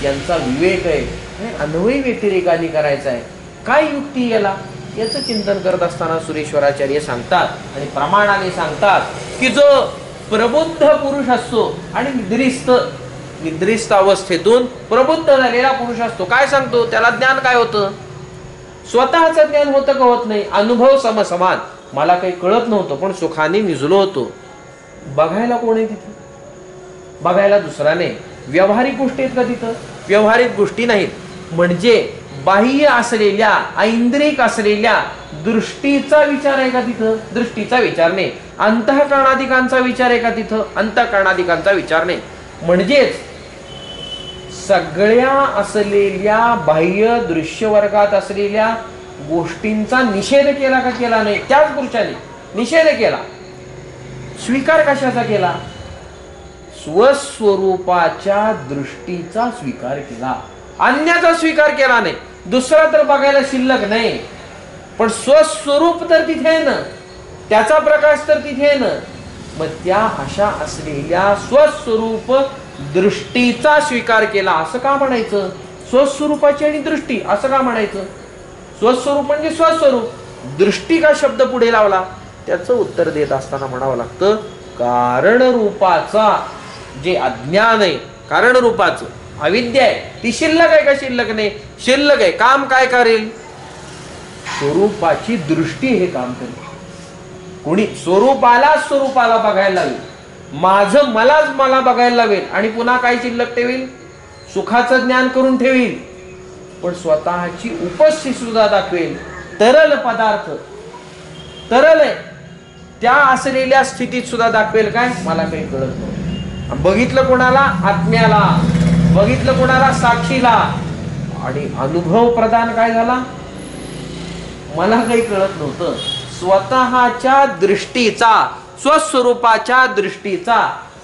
यांचा विवेक आहे, हे अन्वय व्यतिरेकाने करायचा आहे. काय युक्ती याला, याचं चिंतन करत असताना सुरेश्वराचार्य सांगतात आणि प्रमाणाने सांगतात की जो प्रबुद्ध पुरुष असतो आणि निद्रिस्त अवस्थेतून प्रबुद्ध झालेला पुरुष असतो, काय सांगतो त्याला ज्ञान काय होतं? स्वतःचं ज्ञान होतं का होत नाही? अनुभव समसमान. मला काही कळत नव्हतं पण सुखाने निजलो होतो. बघायला कोण आहे तिथे? बघायला दुसरा नाही. व्यावहारिक गोष्टी आहेत का तिथं? व्यावहारिक गोष्टी नाहीत. म्हणजे बाह्य असलेल्या ऐंद्रिक असलेल्या दृष्टीचा विचार आहे का तिथं? दृष्टीचा विचार नाही. अंतःकरणाधिकांचा विचार आहे का तिथं? अंतःकरणाधिकांचा विचार नाही. म्हणजेच सगळ्या असलेल्या बाह्य दृश्य वर्गात असलेल्या गोष्टींचा निषेध केला का केला नाही? त्याच पुरुषाने निषेध केला. स्वीकार कशाचा केला? स्वस्वरूपाच्या दृष्टीचा स्वीकार केला. अन्याचा स्वीकार केला नाही. दुसरा तर बघायला शिल्लक नाही, पण स्वस्वरूप तर तिथे आहे ना, त्याचा प्रकाश तर तिथे आहे ना. मग त्या अशा असलेल्या स्वस्वरूप दृष्टीचा स्वीकार केला. असं का म्हणायचं? स्वस्वरूपाची आणि दृष्टी असं का म्हणायचं? स्वस्वरूप म्हणजे स्वस्वरूप, दृष्टी का शब्द पुढे लावला? त्याचं उत्तर देत असताना म्हणावं लागतं कारण रूपाचा जे अज्ञान आहे, कारण रूपाचं अविद्या आहे, ती शिल्लक आहे का शिल्लक नाही? शिल्लक आहे. काम काय करेल? स्वरूपाची दृष्टी हे काम करेल. कोणी स्वरूपाला बघायला लावेल, माझं मला बघायला लावेल आणि पुन्हा काय शिल्लक ठेवील? सुखाचं ज्ञान करून ठेवील, पण स्वतःची उपस्थिती सुद्धा दाखवेल. तरल पदार्थ, तरल आहे त्या असलेल्या स्थितीत सुद्धा दाखवेल काय? मला काही कळत नाही. बघितलं कोणाला? आत्म्याला. बघितलं कोणाला? साक्षीला. आणि अनुभव प्रदान काय झाला? मला काही कळत नव्हतं. स्वतःच्या दृष्टीचा, स्वस्वरूपाच्या दृष्टीचा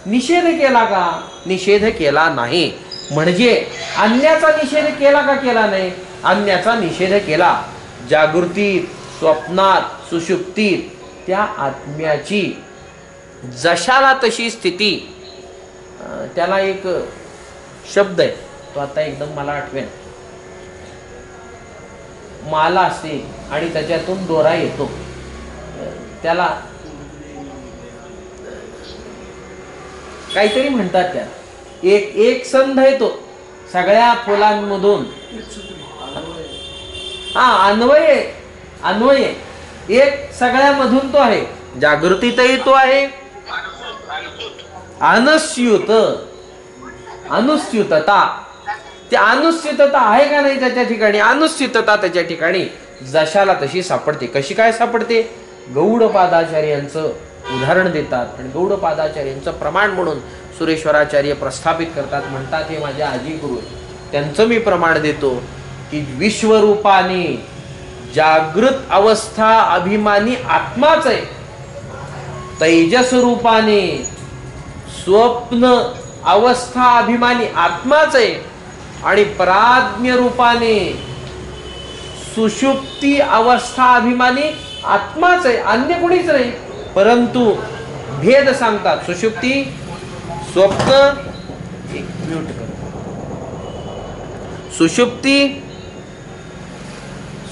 निषेध केला का? निषेध केला नाही. म्हणजे अन्याचा निषेध केला का केला नाही? अन्याचा निषेध केला. जागृतीत, स्वप्नात, सुषुप्तीत त्या आत्म्याची जशाला तशी स्थिती. त्याला एक शब्द आहे, तो आता एकदम मला आठवेल. माला असते आणि त्याच्यातून दोरा येतो, त्याला काहीतरी म्हणतात. त्या एक संध येतो सगळ्या फुलांमधून. अन्वय एक सगळ्यामधून तो आहे. जागृतीतही तो आहे. अनुस्यूतता, त्या अनुस्यूतता आहे का नाही त्याच्या ठिकाणी? अनुस्यूतता त्याच्या ठिकाणी जशाला तशी सापडते. कशी काय सापडते? गौडपादाचार्यांचं उदाहरण देतात आणि गौडपादाचार्यांचं प्रमाण म्हणून सुरेश्वराचार्य प्रस्थापित करतात. म्हणतात हे माझ्या आजी गुरु, त्यांचं मी प्रमाण देतो की विश्वरूपाने जागृत अवस्था अभिमानी आत्माच आहे, तेजस रूपाने स्वप्न अवस्था अभिमानी आत्माच आहे आणि प्राज्ञ रूपाने सुषुप्ती अवस्था अभिमानी आत्माच आहे, अन्य कोणीच नाही. परंतु भेद सांगतात. सुषुप्ती, स्वप्न, एक म्यूट कर, सुषुप्ती,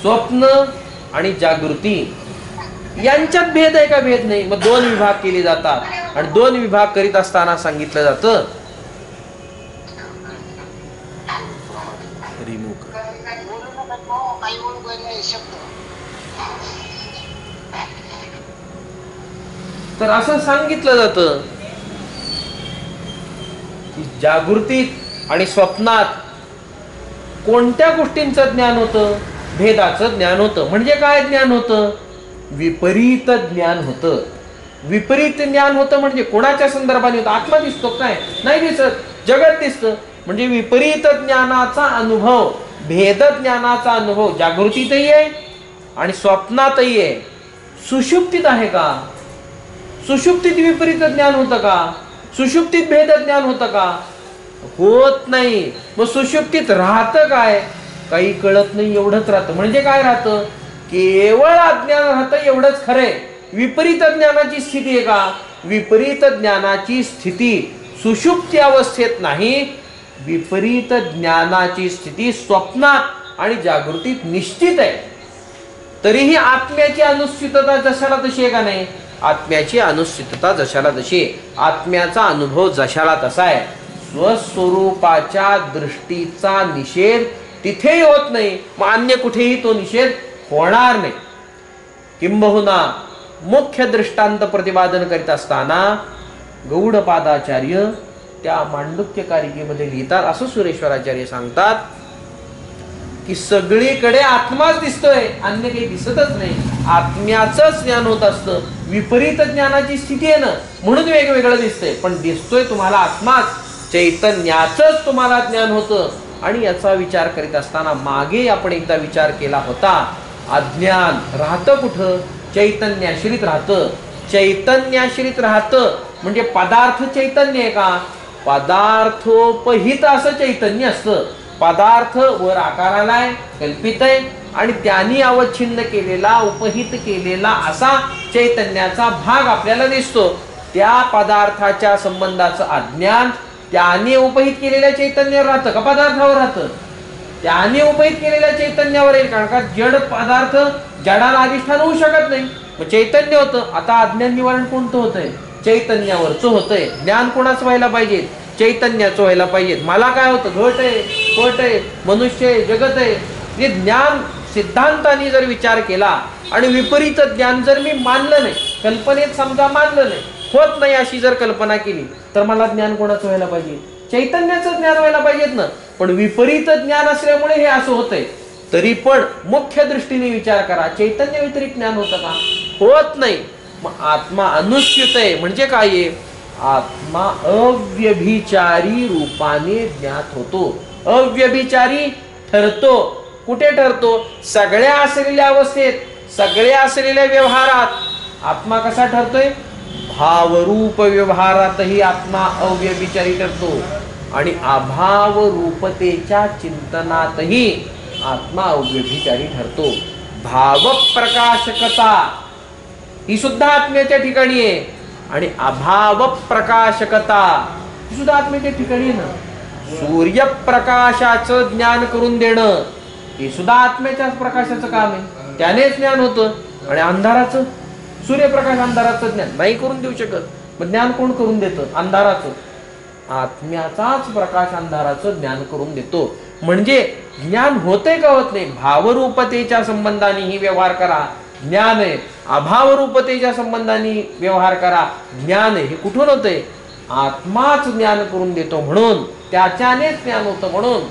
स्वप्न आणि जागृती यांच्यात भेद आहे का? भेद नाही. मग दोन विभाग केले जातात आणि दोन विभाग करीत असताना सांगितलं जातं तर असं सांगितलं जातं की जागृतीत आणि स्वप्नात कोणत्या गोष्टींचं ज्ञान होतं? भेदाचं ज्ञान होतं. म्हणजे काय ज्ञान होतं? विपरीत ज्ञान होतं. विपरीत ज्ञान होतं म्हणजे कोणाच्या संदर्भाने होतं? आत्मा दिसतो काय? नाही दिसत, जगत दिसतं. म्हणजे विपरीत ज्ञानाचा अनुभव, भेद ज्ञानाचा अनुभव जागृतीतही आहे आणि स्वप्नातही आहे. सुषुप्तीत आहे का? सुषुप्तीत विपरीत ज्ञान होतं का? सुषुप्तीत भेद ज्ञान होतं का? होत नाही. मग सुषुप्तीत राहतं काय? काही कळत नाही, एवढंच राहतं. म्हणजे काय राहतं? केवळ अज्ञान राहतं, एवढंच खरंय. विपरीत ज्ञानाची स्थिती आहे का? विपरीत ज्ञानाची स्थिती सुषुप्ती अवस्थेत नाही, विपरीत ज्ञानाची स्थिती स्वप्नात आणि जागृतीत निश्चित आहे. तरीही आत्म्याची अनुस्थितता जशाला तशी आहे का नाही? आत्म्याची अनुस्थितता जशाला तशी, आत्म्याचा अनुभव जशाला तसा आहे. स्वस्वरूपाच्या दृष्टीचा निषेध तिथेही होत नाही, मग अन्य कुठेही तो निषेध होणार नाही. किंबहुना मुख्य दृष्टांत प्रतिपादन करीत असताना गौडपादाचार्य त्या मांडुक्य कारिकेमध्ये लिहितात, असं सुरेश्वराचार्य सांगतात की सगळीकडे आत्माच दिसतोय, अन्य काही दिसतच नाही. आत्म्याचंच ज्ञान होत असतं. विपरीत ज्ञानाची स्थिती आहे ना, म्हणून वेगवेगळं दिसतंय, पण दिसतोय तुम्हाला आत्माच, चैतन्याचंच तुम्हाला ज्ञान होतं. आणि याचा विचार करीत असताना मागे आपण एकदा विचार केला होता, अज्ञान राहतं कुठं? चैतन्याश्रित राहतं. चैतन्याश्रित राहतं म्हणजे पदार्थ चैतन्य आहे का? पदार्थोपहित असं चैतन्य असतं. पदार्थ वर आकाराला आहे, कल्पित आहे, आणि त्यांनी अवच्छिन्न केलेला, उपहित केलेला असा चैतन्याचा भाग आपल्याला दिसतो. त्या पदार्थाच्या संबंधाचं अज्ञान त्याने उपहित केलेल्या चैतन्यावर राहतं का पदार्थावर राहतं? त्याने उपहित केलेल्या चैतन्यावर येईल, कारण का जड पदार्थ जडाला अधिष्ठान होऊ शकत नाही. मग चैतन्य होतं. आता अज्ञान निवारण कोणतं होतंय? चैतन्यावरचं होतंय. ज्ञान कोणाचं व्हायला पाहिजे? चैतन्याचं व्हायला पाहिजे. मला काय होतं? घट आहे, पट आहे, मनुष्य आहे, जगत आहे. हे ज्ञान सिद्धांताने जर विचार केला आणि विपरीत ज्ञान जर मी मानलं नाही, कल्पनेत समजा मानलं नाही, होत नाही अशी जर कल्पना केली, तर मला ज्ञान कोणाचं व्हायला पाहिजे? चैतन्याचं ज्ञान व्हायला पाहिजेत ना. पण विपरीत ज्ञान असल्यामुळे हे असं होतंय. तरी पण मुख्य दृष्टीने विचार करा, चैतन्य व्यतिरिक्त ज्ञान होतं का? होत नाही. मग आत्मा अनुस्यूत आहे म्हणजे काय आहे? आत्मा अव्यभिचारी रूपाने ज्ञात होतो. अव्यभिचारी ठरतो. कुठे ठरतो? सगळ्या असलेल्या अवस्थेत, सगळ्या असलेल्या व्यवहारात आत्मा कसा ठरतोय? भावरूप व्यवहारातही आत्मा अव्यभिचारी ठरतो आणि अभाव रूपतेच्या चिंतनातही आत्मा अव्यभिचारी ठरतो. भाव प्रकाशकता ही सुद्धा आत्म्याच्या ठिकाणी आहे आणि अभाव प्रकाशकता ही सुद्धा आत्म्याच्या ठिकाणी आहे ना. सूर्यप्रकाशाचं ज्ञान करून देणं हे सुद्धा आत्म्याच्याच प्रकाशाचं काम आहे, त्यानेच ज्ञान होतं. आणि अंधाराचं, सूर्यप्रकाश अंधाराचं ज्ञान नाही करून देऊ शकत. मग ज्ञान कोण करून देतं? अंधाराचं. आत्म्याचाच प्रकाश अंधाराचं ज्ञान करून देतो. म्हणजे ज्ञान होते का होत नाही? भावरूपतेच्या संबंधानेही व्यवहार करा, ज्ञान आहे. अभावरूपतेच्या संबंधाने व्यवहार करा, ज्ञान आहे. हे कुठून होतंय? आत्माच ज्ञान करून देतो, म्हणून त्याच्यानेच ज्ञान होतं. म्हणून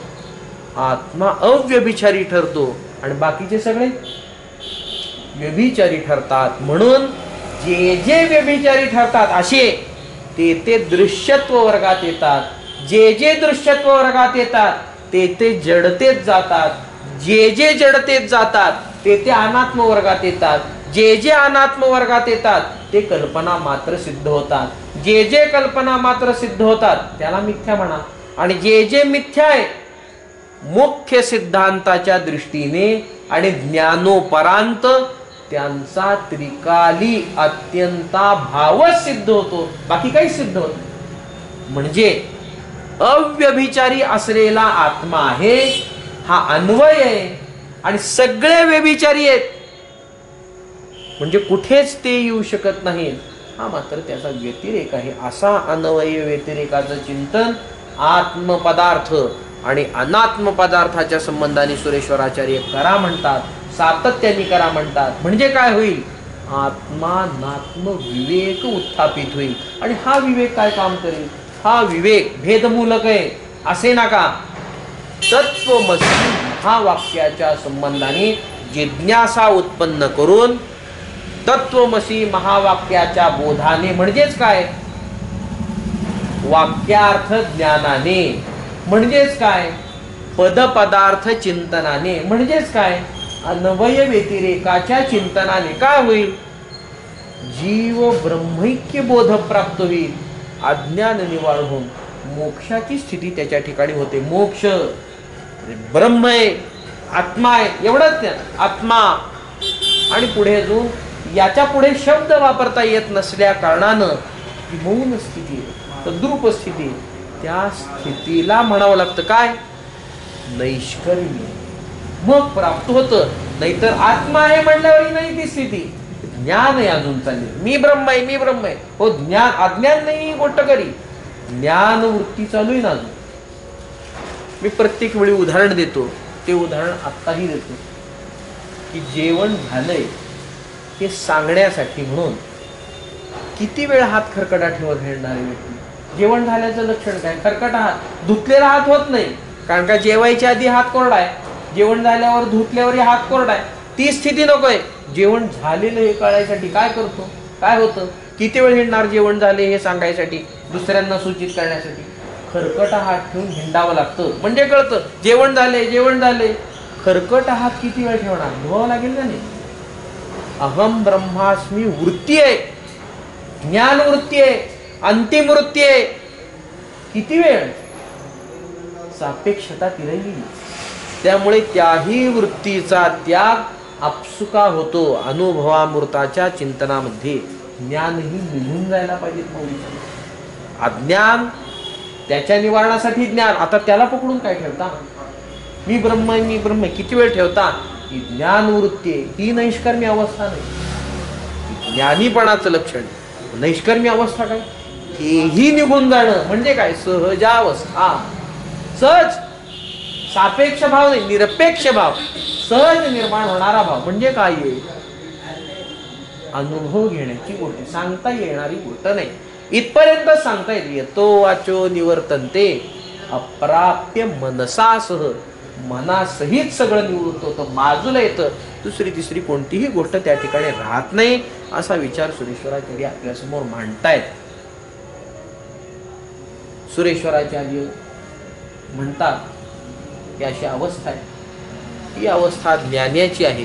आत्मा अव्यभिचारी ठरतो आणि बाकीचे सगळे व्यभिचारी ठरतात. म्हणून जे जे व्यभिचारी ठरतात असे ते ते दृश्यत्व वर्गात येतात. जे जे दृश्यत्व वर्गात येतात ते ते जडतेत जातात. जे जे जडतेत जातात ते ते अनात्म वर्गात येतात. जे जे अनात्म वर्गात येतात ते कल्पना मात्र सिद्ध होतात. जे जे कल्पना मात्र सिद्ध होतात त्याला मिथ्या म्हणा. आणि जे जे मिथ्या आहे मुख्य सिद्धांताच्या दृष्टीने आणि ज्ञानोपरांत त्यांचा त्रिकाली अत्यंता भावच सिद्ध होतो, बाकी काही सिद्ध होत नाही. म्हणजे अव्यभिचारी असलेला आत्मा आहे हा अन्वय आहे आणि सगळे व्यभिचारी आहेत म्हणजे कुठेच ते येऊ शकत नाही, हा मात्र त्याचा व्यतिरेक आहे. असा अन्वय व्यतिरेकाचं चिंतन आत्मपदार्थ आणि अनात्म पदार्थाच्या संबंधाने सुरेश्वराचार्य करा म्हणतात, सातत्याने करा म्हणतात. म्हणजे काय होईल? आत्मा नात्म विवेक उत्थापित होईल. आणि हा विवेक काय काम करेल? हा विवेक भेदमूलक आहे असे नका. तत्वमसी हा वाक्याच्या संबंधाने जिज्ञासा उत्पन्न करून तत्वमसी महावाक्याच्या बोधाने, म्हणजेच काय? वाक्यार्थ ज्ञानाने, म्हणजेच काय? पदपदार्थ चिंतनाने, म्हणजेच काय? अन्वय व्यतिरेकाच्या चिंतनाने काय होईल? जीव ब्रह्मैक्य बोध प्राप्त होईल. अज्ञान निवारण होऊन मोक्षाची स्थिती त्याच्या ठिकाणी होते. मोक्ष ब्रह्म आहे, आत्मा आहे, एवढंच ज्ञान. आत्मा आणि पुढे अजून याच्या पुढे शब्द वापरता येत नसल्या कारणानं ही मौन स्थिती, तद्रूप स्थिती, त्या स्थितीला म्हणावं लागतं काय? नैष्कर्म्य. मग प्राप्त होतं. नाहीतर आत्मा आहे म्हणल्यावर नाही ती स्थिती. ज्ञान आहे अजून चालले, मी ब्रह्म आहे, मी ब्रह्म आहे. हो, ज्ञान अज्ञान नाही गोष्ट करी, ज्ञान वृत्ती चालू आहे ना अजून. मी प्रत्येक वेळी उदाहरण देतो, ते उदाहरण आत्ताही देतो की जेवण झालंय हे सांगण्यासाठी म्हणून किती वेळ हात खरकटा ठेवत खेळणारे व्यक्ती. जेवण झाल्याचं लक्षण काय? खरकटा हात. धुतलेला हात होत नाही, कारण का जेवायच्या आधी हात कोरडा आहे, जेवण झाल्यावर धुतल्यावरही हात कोरडा आहे. ती स्थिती नकोय. जेवण झालेलं हे कळायसाठी काय करतो? काय होतं? किती वेळ हिंडणार जेवण झाले हे सांगायसाठी, दुसऱ्यांना सूचित करण्यासाठी? खरकटा हात ठेवून हिंडावं लागतं, म्हणजे कळतं जेवण झाले, जेवण झाले. खरकटा हात किती वेळ ठेवणार? धुवावं लागेल का नाही? अहम ब्रह्मास्मी वृत्ती आहे, ज्ञान वृत्ती आहे, अंतिम वृत्ती आहे. किती वेळ? सापेक्षता तिरही. त्यामुळे त्याही वृत्तीचा त्याग आपसुका होतो. अनुभवामृताच्या चिंतनामध्ये ज्ञानही निघून जायला पाहिजे. अज्ञान त्याच्या निवारणासाठी ज्ञान. आता त्याला पकडून काय ठेवता? मी ब्रह्म आहे, मी ब्रह्म आहे, किती वेळ ठेवता? ही ज्ञान वृत्ती आहे, ही नैष्कर्म्य अवस्था नाही, ज्ञानीपणाचं लक्षण. नैष्कर्म्य अवस्था काय? हेही निघून जाणं म्हणजे काय? सहजावस्था. सहज, सापेक्ष भाव नाही, निरपेक्ष भाव, सहज निर्माण होणारा भाव. म्हणजे काय आहे? अनुभव घेण्याची गोष्ट, सांगता येणारी गोष्ट नाही. इथपर्यंत सांगता येते. तो वाचो निवर्तनते अप्राप्य मनसासह. मनासहित सगळं निवृत्त होतं, बाजूला येतं. दुसरी तिसरी कोणतीही गोष्ट त्या ठिकाणी राहत नाही, असा विचार सुरेश्वराचार्य आपल्यासमोर मांडतायत. सुरेश्वराचार्य म्हणतात की अशी अवस्था आहे, ही अवस्था ज्ञानाची आहे,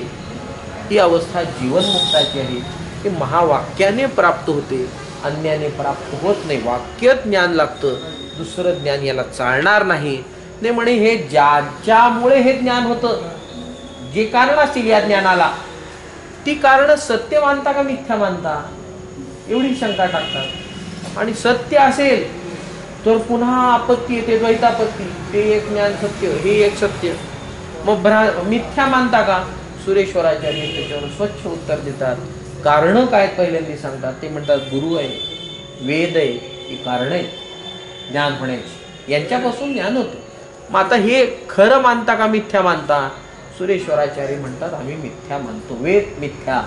ही अवस्था जीवनमुक्ताची आहे. ही महावाक्याने प्राप्त होते, अन्याने प्राप्त होत नाही. वाक्य ज्ञान लागतं, दुसरं ज्ञान याला चालणार नाही. ते म्हणे हे ज्याच्यामुळे हे ज्ञान होतं, जे कारण असतील या ज्ञानाला, ती कारण सत्य मानता का मिथ्या मानता? एवढी शंका टाकतात. आणि सत्य असेल तर पुन्हा आपत्ती येते, द्वैतापत्ती. ते एक ज्ञान सत्य, हे एक सत्य. मग मिथ्या मानता का? सुरेश्वराचार्य त्याच्यावर स्वच्छ उत्तर देतात. कारण काय पहिल्यांदा सांगतात. ते म्हणतात गुरु आहे, वेद आहे, ही कारण आहे ज्ञान होण्याची, यांच्यापासून ज्ञान होतं. मग आता हे खरं मानता का मिथ्या मानता? सुरेश्वराचार्य म्हणतात आम्ही मिथ्या मानतो. वेद मिथ्या,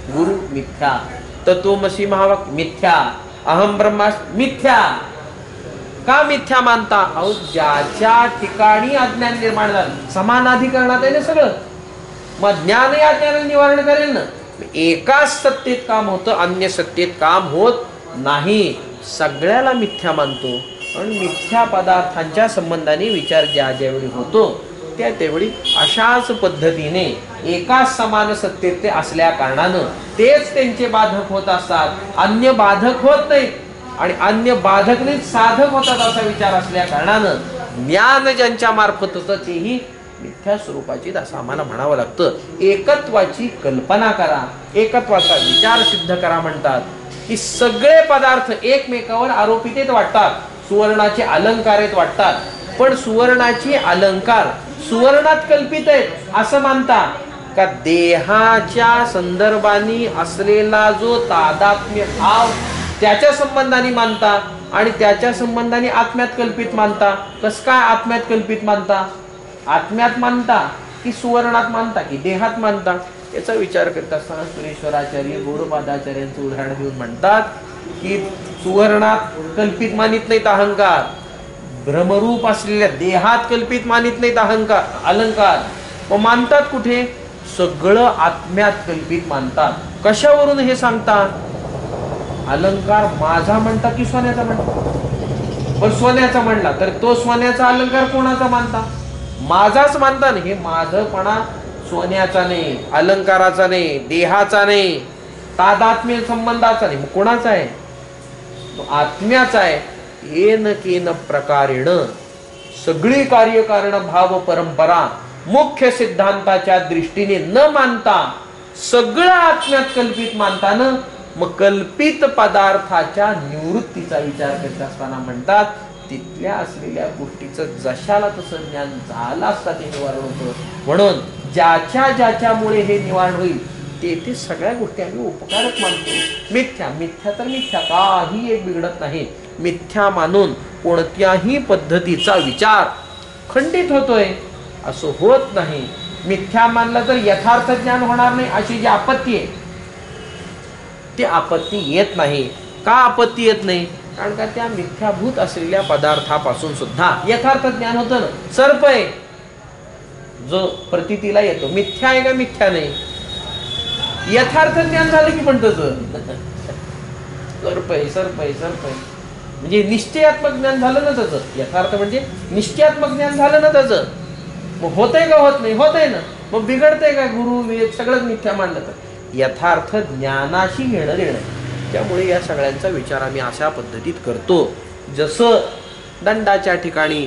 गुरु मिथ्या, तत्वमसी महावाक्य मिथ्या, अहम ब्रह्मास्मी मिथ्या. का मिथ्या मानता? अहो, ज्याच्या ठिकाणी अज्ञान निर्माण झालं, समानाधिकरणात आहे ना सगळं, मग ज्ञानही अज्ञान निवारण करेल ना. एकाच सत्तेत काम होतं, अन्य सत्तेत काम होत नाही. सगळ्याला मिथ्या मानतो. आणि मिथ्या पदार्थांच्या संबंधाने विचार ज्या ज्यावेळी होतो त्या त्यावेळी अशाच पद्धतीने एकाच समान सत्तेत असल्या कारणानं तेच त्यांचे बाधक होत असतात, अन्य बाधक होत नाही. आणि अन्य बाधक नाही, साधक होतात असा विचार असल्या कारणानं ज्ञान ज्यांच्या मार्फत होतं तेही मिथ्या स्वरूपाची, असं आम्हाला म्हणावं लागतं. एकत्वाची कल्पना करा, एकत्वाचा विचार सिद्ध करा. म्हणतात की सगळे पदार्थ एकमेकावर आरोपित वाटतात. सुवर्णाचे अलंकार वाटतात, पण सुवर्णाची अलंकार सुवर्णात कल्पित आहेत असं मानता का? देहाच्या संदर्भाने असलेला जो तादात्म्य भाव त्याच्या संबंधाने मानता, आणि त्याच्या संबंधाने आत्म्यात कल्पित मानता. कस काय आत्म्यात कल्पित मानता? आत्म्यात मानता की सुवर्णात मानता की देहात मानता? याचा विचार करत असताना सुरेश्वराचार्य गौडपादाचार्यांचं उदाहरण देऊन म्हणतात की सुवर्णात कल्पित मानित नाहीत अहंकार, भ्रमरूप असलेल्या देहात कल्पित मानित नाहीत अहंकार अलंकार. व मानतात कुठे? सगळं आत्म्यात कल्पित मानतात. कशावरून हे सांगतात? अलंकार माझा म्हणता की सोन्याचा म्हणता? पण सोन्याचा म्हणला तर तो सोन्याचा अलंकार कोणाचा मानता? माझाच मानता. हे माझपणा सोन्याचा नाही, अलंकाराचा नाही, देहाचा नाही, तादात्म्य संबंधाचा नाही. मग कोणाचा आहे? तो आत्म्याचा आहे. येन केन प्रकारेण सगळी कार्यकारण भाव परंपरा मुख्य सिद्धांताच्या दृष्टीने न मानता सगळं आत्म्यात कल्पित मानताना मग कल्पित पदार्थाच्या निवृत्तीचा विचार करत असताना म्हणतात तिथल्या असलेल्या गोष्टीचं जशाला तसं ज्ञान झालं असता ते निवारण होतं. म्हणून ज्याच्या ज्याच्यामुळे हे निवारण होईल ते सगळ्या गोष्टी आम्ही उपकारक मानतो. मिथ्या मिथ्या तर मिथ्या, काही एक बिघडत नाही. मिथ्या मानून कोणत्याही पद्धतीचा विचार खंडित होतोय असं होत नाही. मिथ्या मानलं तर यथार्थ ज्ञान होणार नाही अशी जी आपत्ती आहे ती आपत्ती येत नाही. का आपत्ती येत नाही? कारण का त्या मिथ्याभूत असलेल्या पदार्थापासून सुद्धा यथार्थ ज्ञान होतं ना. सर्प आहे जो प्रतीतीला येतो, मिथ्या आहे का? मिथ्या नाही. यथार्थ ज्ञान झालं की पण तसं सर्प आहे सर्प आहे सर्प आहे म्हणजे निश्चयात्मक ज्ञान झालं ना त्याचं. यथार्थ म्हणजे निश्चयात्मक ज्ञान झालं ना त्याचं. मग होतंय का? होत नाही. होतंय ना. मग बिघडतंय का? गुरु वेद सगळंच मिथ्या मानलं तर यथार्थ ज्ञानाशी घेणं देणं. त्यामुळे या सगळ्यांचा विचार आम्ही अशा पद्धतीत करतो. जसं दंडाच्या ठिकाणी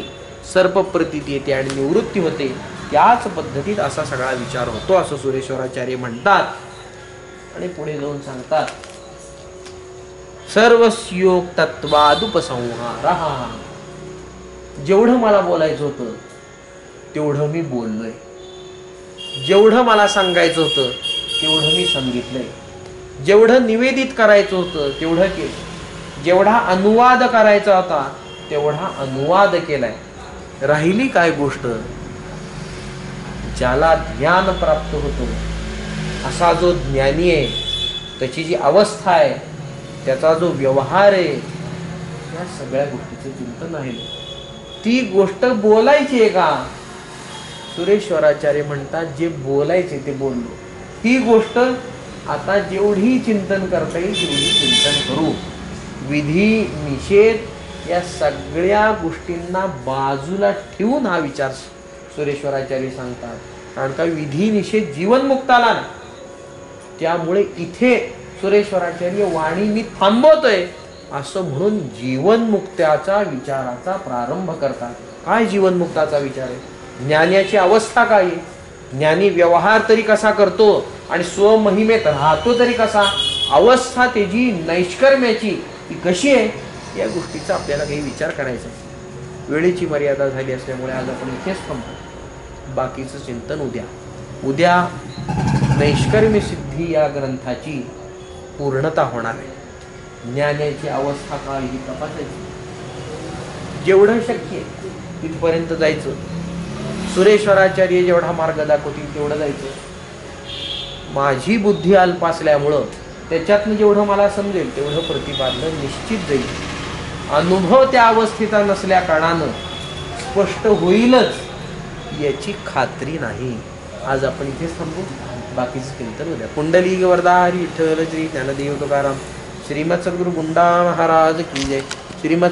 सर्प प्रतीती येते आणि निवृत्ती होते त्याच पद्धतीत असा सगळा विचार होतो असं सुरेश्वराचार्य म्हणतात. आणि पुढे जाऊन सांगतात सर्वस्योग तत्वादुपसंहार. जेवढं मला बोलायचं होतं तेवढं मी बोललोय, जेवढं मला सांगायचं होतं तेवढं मी सांगितलंय, जेवढं निवेदित करायचं होतं तेवढं केलं, जेवढा अनुवाद करायचा होता तेवढा अनुवाद केलाय. राहिली काय गोष्ट? ज्याला ज्ञान प्राप्त होतो असा जो ज्ञानी आहे त्याची जी अवस्था आहे त्याचा जो व्यवहार आहे या सगळ्या गोष्टीचं चिंतन आहे. ती गोष्ट बोलायची आहे का? सुरेश्वराचार्य म्हणतात जे बोलायचे ते बोललो. ही गोष्ट आता जेवढी चिंतन करता येईल तेवढी चिंतन करू. विधी निषेध या सगळ्या गोष्टींना बाजूला ठेवून हा विचार सुरेश्वराचार्य सांगतात. कारण का विधी निषेध जीवनमुक्ताला नाही. त्यामुळे इथे सुरेश्वराचार्य वाणी मी थांबवतोय असं म्हणून जीवनमुक्त्याचा विचाराचा प्रारंभ करतात. काय जीवनमुक्ताचा विचार आहे? ज्ञानाची अवस्था काय आहे? ज्ञानी व्यवहार तरी कसा करतो आणि स्वमहिमेत राहतो तरी कसा? अवस्था त्याची नैष्कर्म्याची ती कशी आहे या गोष्टीचा आपल्याला काही विचार करायचा आहे. वेळेची मर्यादा झाली असल्यामुळे आज आपण इथेच थांबतो. बाकीचं चिंतन उद्या नैष्कर्म्य सिद्धी या ग्रंथाची पूर्णता होणार आहे. ज्ञानाची अवस्था काय ही तपासायची, जेवढं शक्य आहे तिथपर्यंत जायचं. सुरेश्वराचार्य जेवढा मार्ग दाखवतील तेवढं जायचं. माझी बुद्धी अल्प असल्यामुळं त्याच्यातनं जेवढं मला समजेल तेवढं प्रतिपादन निश्चित जाईल. अनुभव त्या अवस्थेचा नसल्या कारणानं स्पष्ट होईलच याची खात्री नाही. आज आपण इथेच थांबू. बाकीचं चिंतन उद्या. कुंडली वरदा हरी विठ्ठल श्री ज्ञानदेव तुकाराम श्रीमद सद्गुरु गुंडा महाराज की जय. श्रीमद